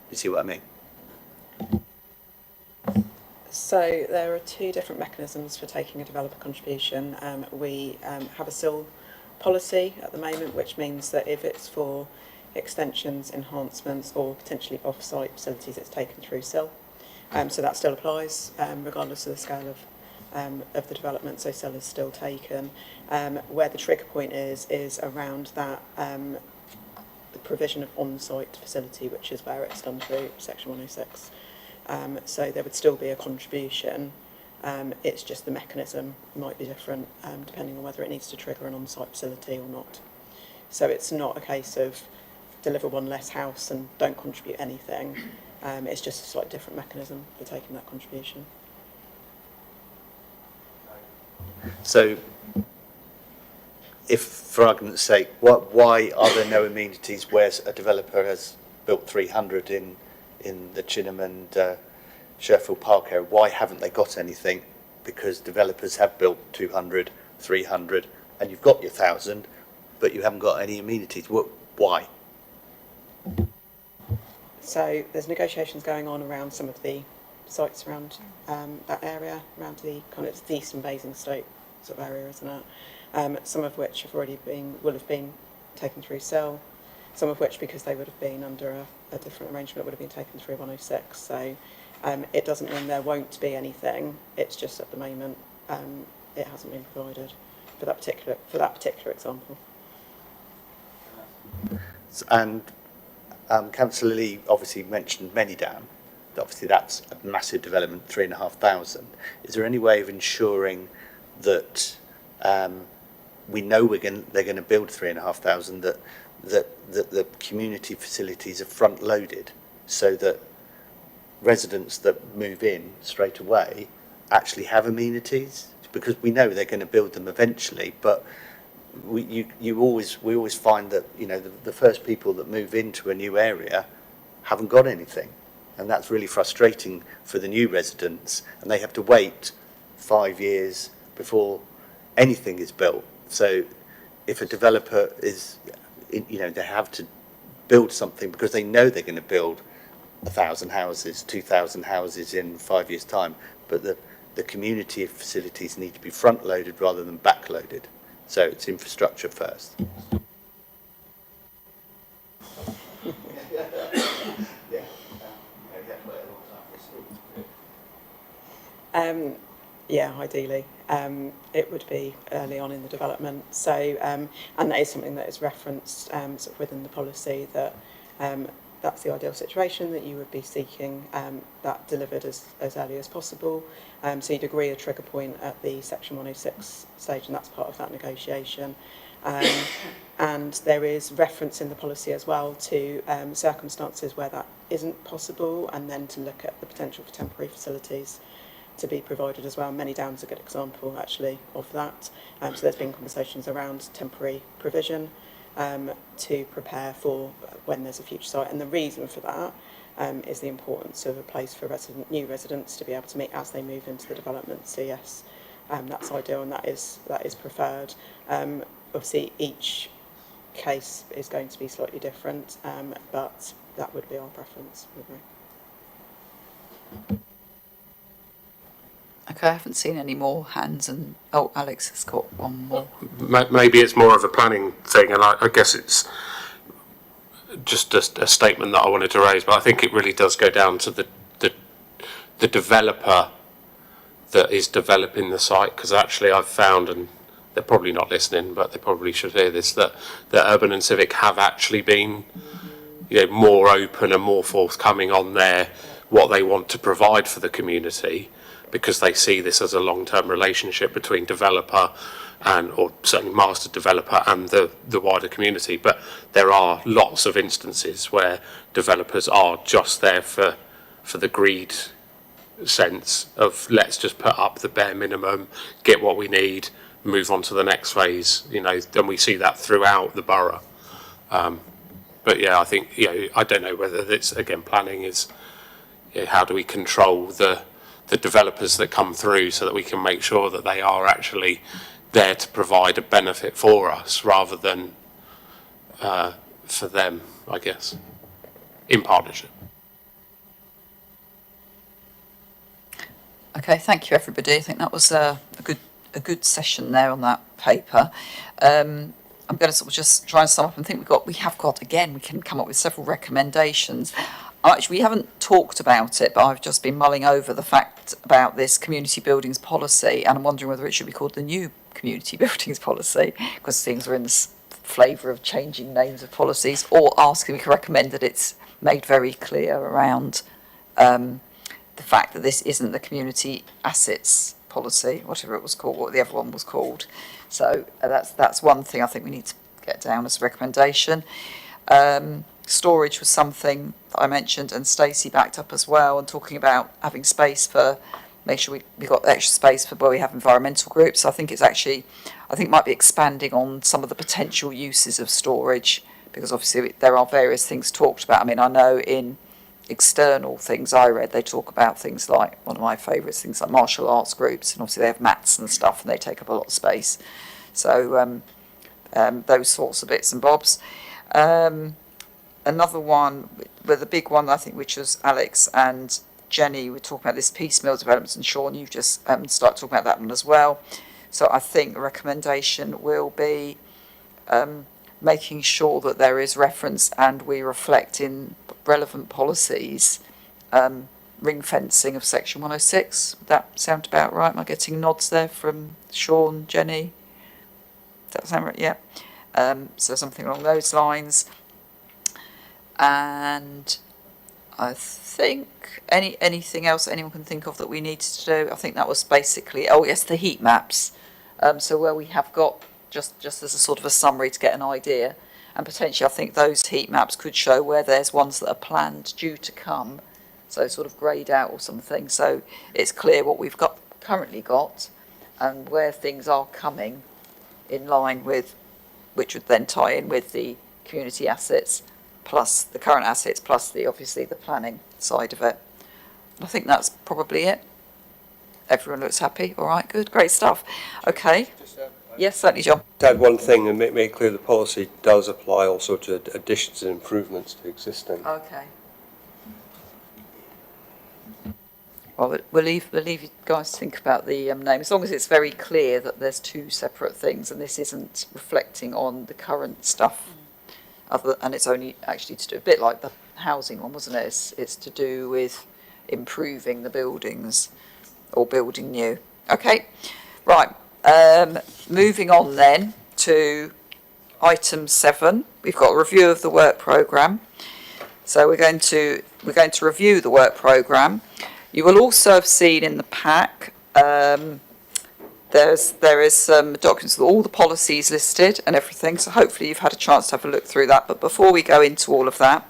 You see what I mean? So there are two different mechanisms for taking a developer contribution. We have a SIL policy at the moment, which means that if it's for extensions, enhancements, or potentially off-site facilities, it's taken through SIL. So that still applies, regardless of the scale of the development, so SIL is still taken. Where the trigger point is around that the provision of on-site facility, which is where it's done through Section 106. So there would still be a contribution. It's just the mechanism might be different depending on whether it needs to trigger an on-site facility or not. So it's not a case of deliver one less house and don't contribute anything. It's just a slightly different mechanism for taking that contribution. So, if, for argument's sake, why are there no amenities where a developer has built 300 in the Chinham and Sherfield Park area? Why haven't they got anything? Because developers have built 200, 300, and you've got your 1,000, but you haven't got any amenities. Why? So there's negotiations going on around some of the sites around that area, around the kind of the eastern Basingstoke sort of area, isn't it? Some of which will have been taken through SIL, some of which, because they would have been under a different arrangement, would have been taken through 106. So it doesn't mean there won't be anything. It's just at the moment it hasn't been provided for that particular example. And Councillor Lee obviously mentioned Menidam. Obviously that's a massive development, 3,500. Is there any way of ensuring that we know they're going to build 3,500, that the community facilities are front loaded, so that residents that move in straight away actually have amenities, because we know they're going to build them eventually, but we always find that, you know, the first people that move into a new area haven't got anything, and that's really frustrating for the new residents, and they have to wait 5 years before anything is built. So if a developer is, you know, they have to build something because they know they're going to build 1,000 houses, 2,000 houses in 5 years' time, but the community facilities need to be front-loaded rather than back-loaded. So it's infrastructure first. Yeah, ideally. It would be early on in the development. So, and that is something that is referenced sort of within the policy, that that's the ideal situation, that you would be seeking that delivered as early as possible. So you'd agree a trigger point at the Section 106 stage, and that's part of that negotiation. And there is reference in the policy as well to circumstances where that isn't possible, and then to look at the potential for temporary facilities to be provided as well. Many Downs is a good example actually of that. So there's been conversations around temporary provision to prepare for when there's a future site, and the reason for that is the importance of a place for new residents to be able to meet as they move into the development. So yes, that's ideal, and that is preferred. Obviously each case is going to be slightly different, but that would be our preference. Okay, I haven't seen any more hands, and oh, Alex has got one more. Maybe it's more of a planning thing, and I guess it's just a statement that I wanted to raise, but I think it really does go down to the developer that is developing the site, because actually I've found, and they're probably not listening, but they probably should hear this, that Urban and Civic have actually been, you know, more open and more forthcoming on what they want to provide for the community, because they see this as a long-term relationship between developer or certainly master developer and the wider community. But there are lots of instances where developers are just there for the greed sense of, let's just put up the bare minimum, get what we need, move on to the next phase. You know, then we see that throughout the borough. But yeah, I think, you know, I don't know whether it's, again, planning is, you know, how do we control the developers that come through so that we can make sure that they are actually there to provide a benefit for us rather than for them, I guess, in partnership. Okay, thank you everybody. I think that was a good session there on that paper. I'm going to sort of just try and sum up and think we have got again, we can come up with several recommendations. Actually, we haven't talked about it, but I've just been mulling over the fact about this community buildings policy, and I'm wondering whether it should be called the new community buildings policy, because things are in this flavour of changing names of policies, or asking we can recommend that it's made very clear around the fact that this isn't the community assets policy, whatever it was called, what the other one was called. So that's one thing I think we need to get down as a recommendation. Storage was something that I mentioned, and Stacey backed up as well, and talking about having space for, make sure we've got extra space for where we have environmental groups. I think it's actually, might be expanding on some of the potential uses of storage, because obviously there are various things talked about. I mean, I know in external things I read, they talk about things like, one of my favourites, things like martial arts groups, and obviously they have mats and stuff, and they take up a lot of space. So those sorts of bits and bobs. Another one, but the big one I think, which was Alex and Jenny were talking about, this piecemeal developments, and Sean, you've just started talking about that one as well. So I think the recommendation will be making sure that there is reference and we reflect in relevant policies ring fencing of Section 106. Would that sound about right? Am I getting nods there from Sean, Jenny? Does that sound right? Yeah. So something along those lines. And I think anything else anyone can think of that we needed to do, I think that was basically, oh yes, the heat maps. So where we have got, just as a sort of a summary to get an idea, and potentially I think those heat maps could show where there's ones that are planned, due to come, so sort of greyed out or something, so it's clear what we've currently got and where things are coming in line with, which would then tie in with the community assets plus the current assets plus obviously the planning side of it. I think that's probably it. Everyone looks happy. All right, good, great stuff. Okay. Yes, certainly, John. To add one thing and make it clear, the policy does apply also to additions and improvements to existing. Okay. Well, we'll leave you guys to think about the name, as long as it's very clear that there's two separate things and this isn't reflecting on the current stuff. And it's only actually to do a bit like the housing one, wasn't it? It's to do with improving the buildings or building new. Okay, right. Moving on then to item 7. We've got a review of the work programme. So we're going to review the work programme. You will also have seen in the pack there is some documents with all the policies listed and everything, so hopefully you've had a chance to have a look through that. But before we go into all of that,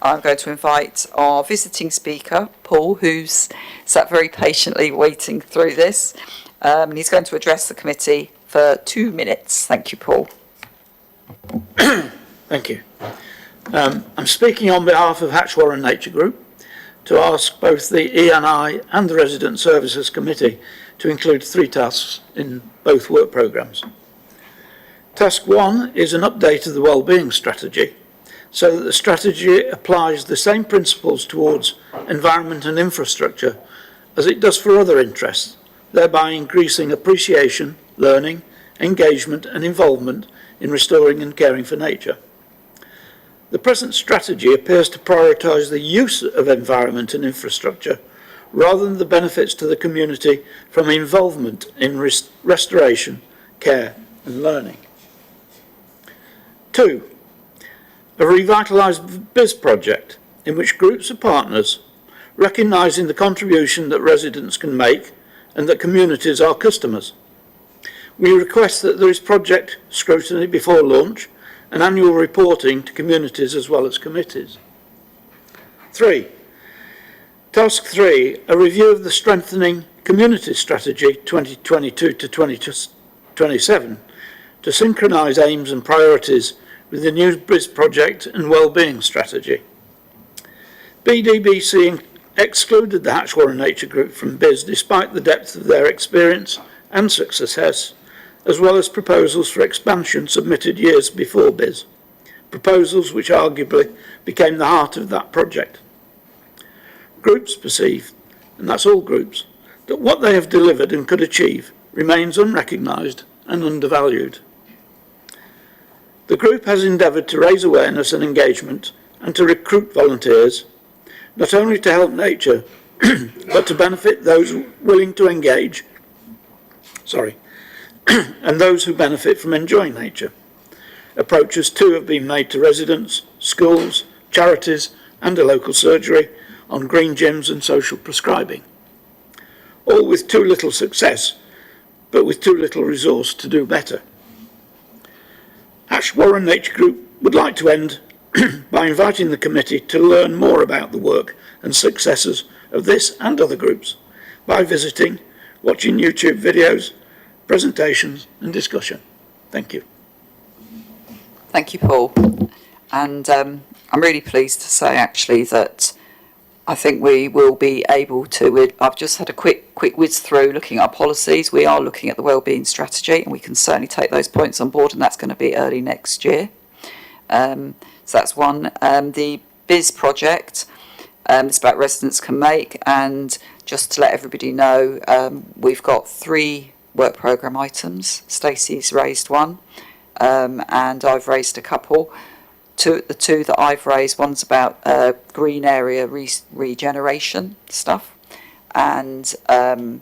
I'm going to invite our visiting speaker, Paul, who's sat very patiently waiting through this, and he's going to address the committee for 2 minutes. Thank you, Paul. Thank you. I'm speaking on behalf of Hatch Warren Nature Group to ask both the ENI and the Resident Services Committee to include 3 tasks in both work programmes. Task 1 is an update of the wellbeing strategy, so that the strategy applies the same principles towards environment and infrastructure as it does for other interests, thereby increasing appreciation, learning, engagement and involvement in restoring and caring for nature. The present strategy appears to prioritise the use of environment and infrastructure rather than the benefits to the community from involvement in restoration, care and learning. 2. A revitalised BIS project in which groups of partners, recognising the contribution that residents can make and that communities are customers. We request that there is project scrutiny before launch and annual reporting to communities as well as committees. 3. Task 3, a review of the Strengthening Community Strategy 2022 to 2027 to synchronise aims and priorities with the new BIS project and wellbeing strategy. BDBC excluded the Hatch Warren Nature Group from BIS despite the depth of their experience and success, as well as proposals for expansion submitted years before BIS, proposals which arguably became the heart of that project. Groups perceive, and that's all groups, that what they have delivered and could achieve remains unrecognised and undervalued. The group has endeavoured to raise awareness and engagement and to recruit volunteers, not only to help nature, but to benefit those willing to engage, and those who benefit from enjoying nature. Approaches too have been made to residents, schools, charities and a local surgery on green gyms and social prescribing. All with too little success, but with too little resource to do better. Hatch Warren Nature Group would like to end by inviting the committee to learn more about the work and successes of this and other groups by visiting, watching YouTube videos, presentations and discussion. Thank you. Thank you, Paul. And I'm really pleased to say actually that I think we will be able to, I've just had a quick whiz through looking at our policies. We are looking at the wellbeing strategy and we can certainly take those points on board, and that's going to be early next year. So that's one. The BIS project, it's about residents can make, and just to let everybody know, we've got 3 work programme items. Stacey's raised one, and I've raised a couple. The two that I've raised, one's about green area regeneration stuff, and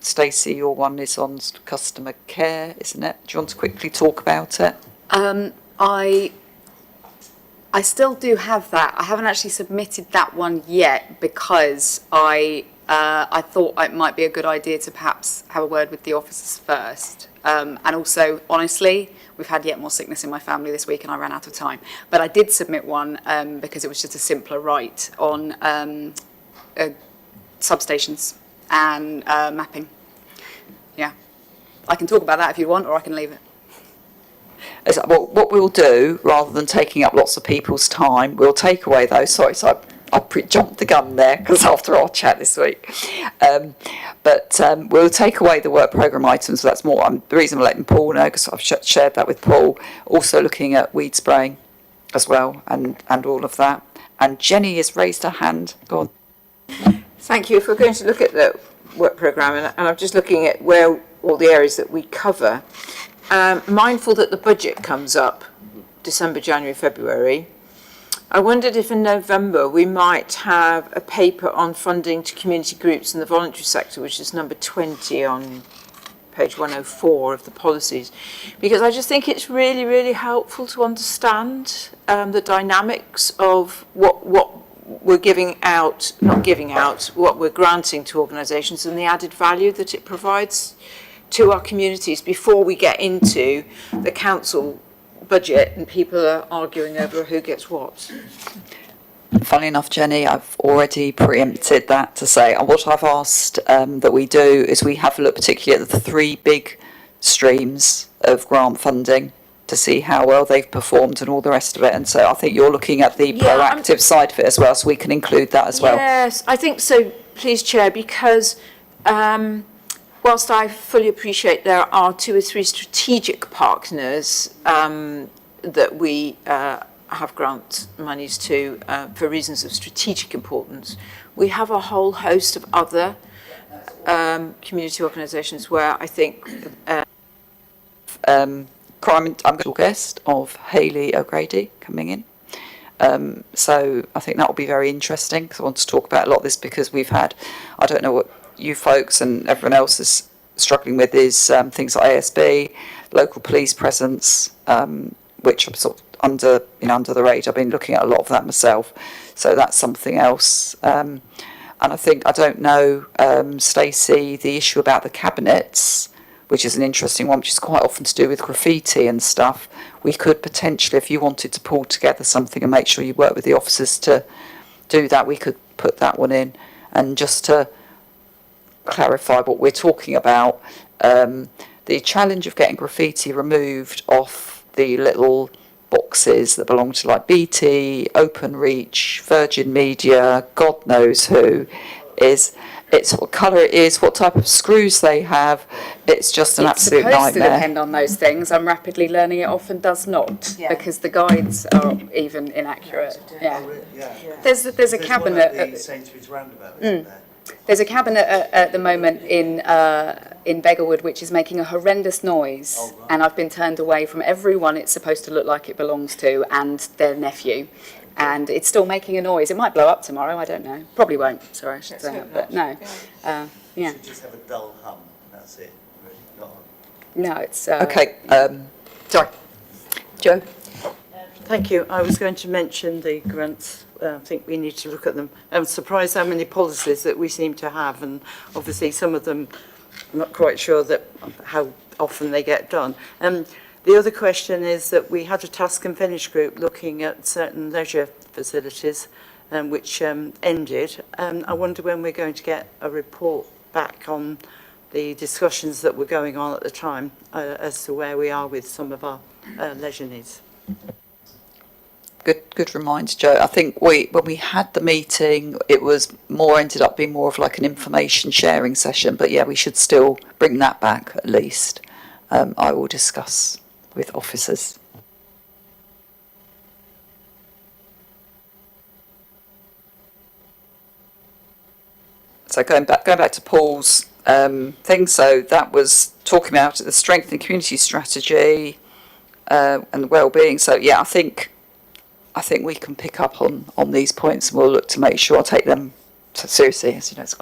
Stacey, your one is on customer care, isn't it? Do you want to quickly talk about it? I still do have that. I haven't actually submitted that one yet because I thought it might be a good idea to perhaps have a word with the officers first. And also, honestly, we've had yet more sickness in my family this week and I ran out of time. But I did submit one because it was just a simpler write on substations and mapping. Yeah. I can talk about that if you want, or I can leave it. Well, what we'll do, rather than taking up lots of people's time, we'll take away those. Sorry, so I jumped the gun there because after our chat this week. But we'll take away the work programme items. So that's more. The reason I'm letting Paul know, because I've shared that with Paul. Also looking at weed spraying as well, and all of that. And Jenny has raised her hand. Go on. Thank you. If we're going to look at the work programme, and I'm just looking at where all the areas that we cover, mindful that the budget comes up December, January, February, I wondered if in November we might have a paper on funding to community groups in the voluntary sector, which is number 20 on page 104 of the policies, because I just think it's really, really helpful to understand the dynamics of what we're what we're granting to organisations and the added value that it provides to our communities before we get into the council budget and people are arguing over who gets what. Funnily enough, Jenny, I've already preempted that to say, and what I've asked that we do is we have a look particularly at the 3 big streams of grant funding to see how well they've performed and all the rest of it. And so I think you're looking at the proactive side of it as well, so we can include that as well. Yes, I think so, please, Chair, because whilst I fully appreciate there are 2 or 3 strategic partners that we have grant monies to for reasons of strategic importance, we have a whole host of other community organisations where I think I'm a guest of Hayley O'Grady coming in. So I think that will be very interesting because I want to talk about a lot of this because we've had, I don't know what you folks and everyone else is struggling with is things like ASB, local police presence, which I'm sort of under the radar. I've been looking at a lot of that myself. So that's something else. And I think, I don't know, Stacey, the issue about the cabinets, which is an interesting one, which is quite often to do with graffiti and stuff. We could potentially, if you wanted to pull together something and make sure you work with the officers to do that, we could put that one in. And just to clarify what we're talking about, the challenge of getting graffiti removed off the little boxes that belong to like BT, Openreach, Virgin Media, God knows who, is it's what colour it is, what type of screws they have. It's just an absolute nightmare. It's supposed to depend on those things. I'm rapidly learning it often does not, because the guides are even inaccurate. Yeah. There's a cabinet at Sainsbury's roundabout, isn't there? There's a cabinet at the moment in Beggarwood which is making a horrendous noise, and I've been turned away from everyone it's supposed to look like it belongs to and their nephew. And it's still making a noise. It might blow up tomorrow, I don't know. Probably won't, sorry, I should say. But no. Yeah. You should just have a dull hum, that's it. Really. Not No, it's... Okay, sorry. Joe? Thank you. I was going to mention the grants. I think we need to look at them. I'm surprised how many policies that we seem to have, and obviously some of them, I'm not quite sure that how often they get done. The other question is that we had a task and finish group looking at certain leisure facilities, which ended. I wonder when we're going to get a report back on the discussions that were going on at the time as to where we are with some of our leisure needs. Good reminder, Joe. I think when we had the meeting, it was ended up being more of like an information sharing session. But yeah, we should still bring that back at least. I will discuss with officers. So going back to Paul's thing. So that was talking about the strength and community strategy and the well-being. So yeah, I think we can pick up on these points, and we'll look to make sure I take them seriously. As you know, it's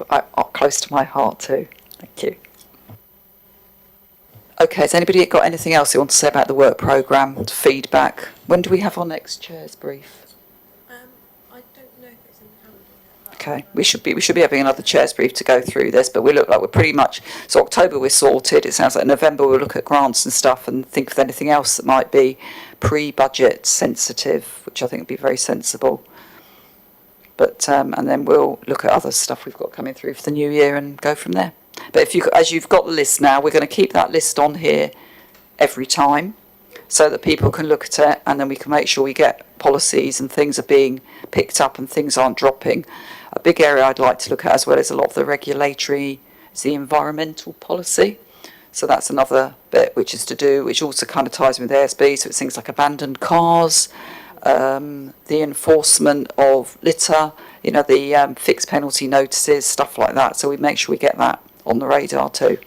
close to my heart too. Thank you. Okay, has anybody got anything else they want to say about the work programme, feedback? When do we have our next chair's brief? I don't know if it's in the calendar. Okay, we should be having another chair's brief to go through this, but we look like we're pretty much, so October we're sorted. It sounds like November we'll look at grants and stuff and think of anything else that might be pre-budget sensitive, which I think would be very sensible. But and then we'll look at other stuff we've got coming through for the new year and go from there. But as you've got the list now, we're going to keep that list on here every time, so that people can look at it, and then we can make sure we get policies and things are being picked up and things aren't dropping. A big area I'd like to look at as well is a lot of the regulatory, is the environmental policy. So that's another bit which also kind of ties in with ASB, so it's things like abandoned cars, the enforcement of litter, the fixed penalty notices, stuff like that. So we make sure we get that on the radar too.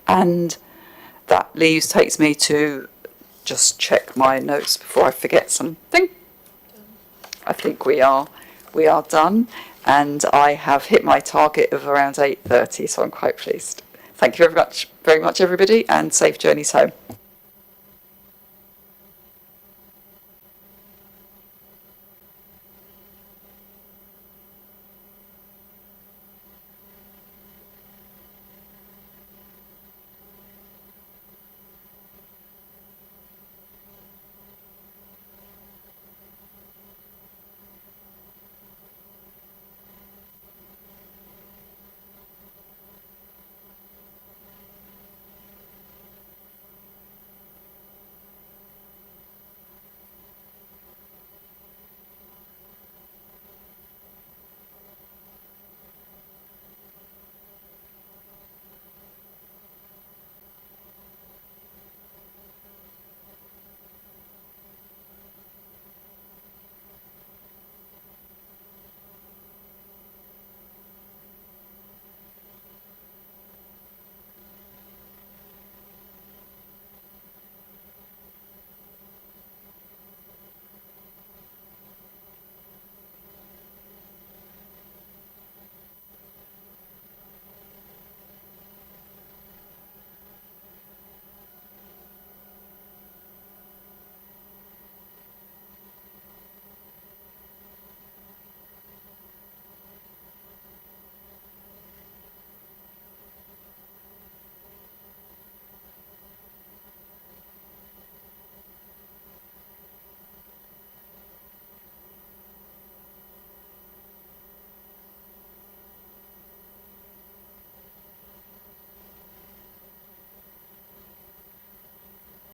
And that takes me to just check my notes before I forget something. I think we are done, and I have hit my target of around 8:30, so I'm quite pleased. Thank you very much, everybody, and safe journeys home.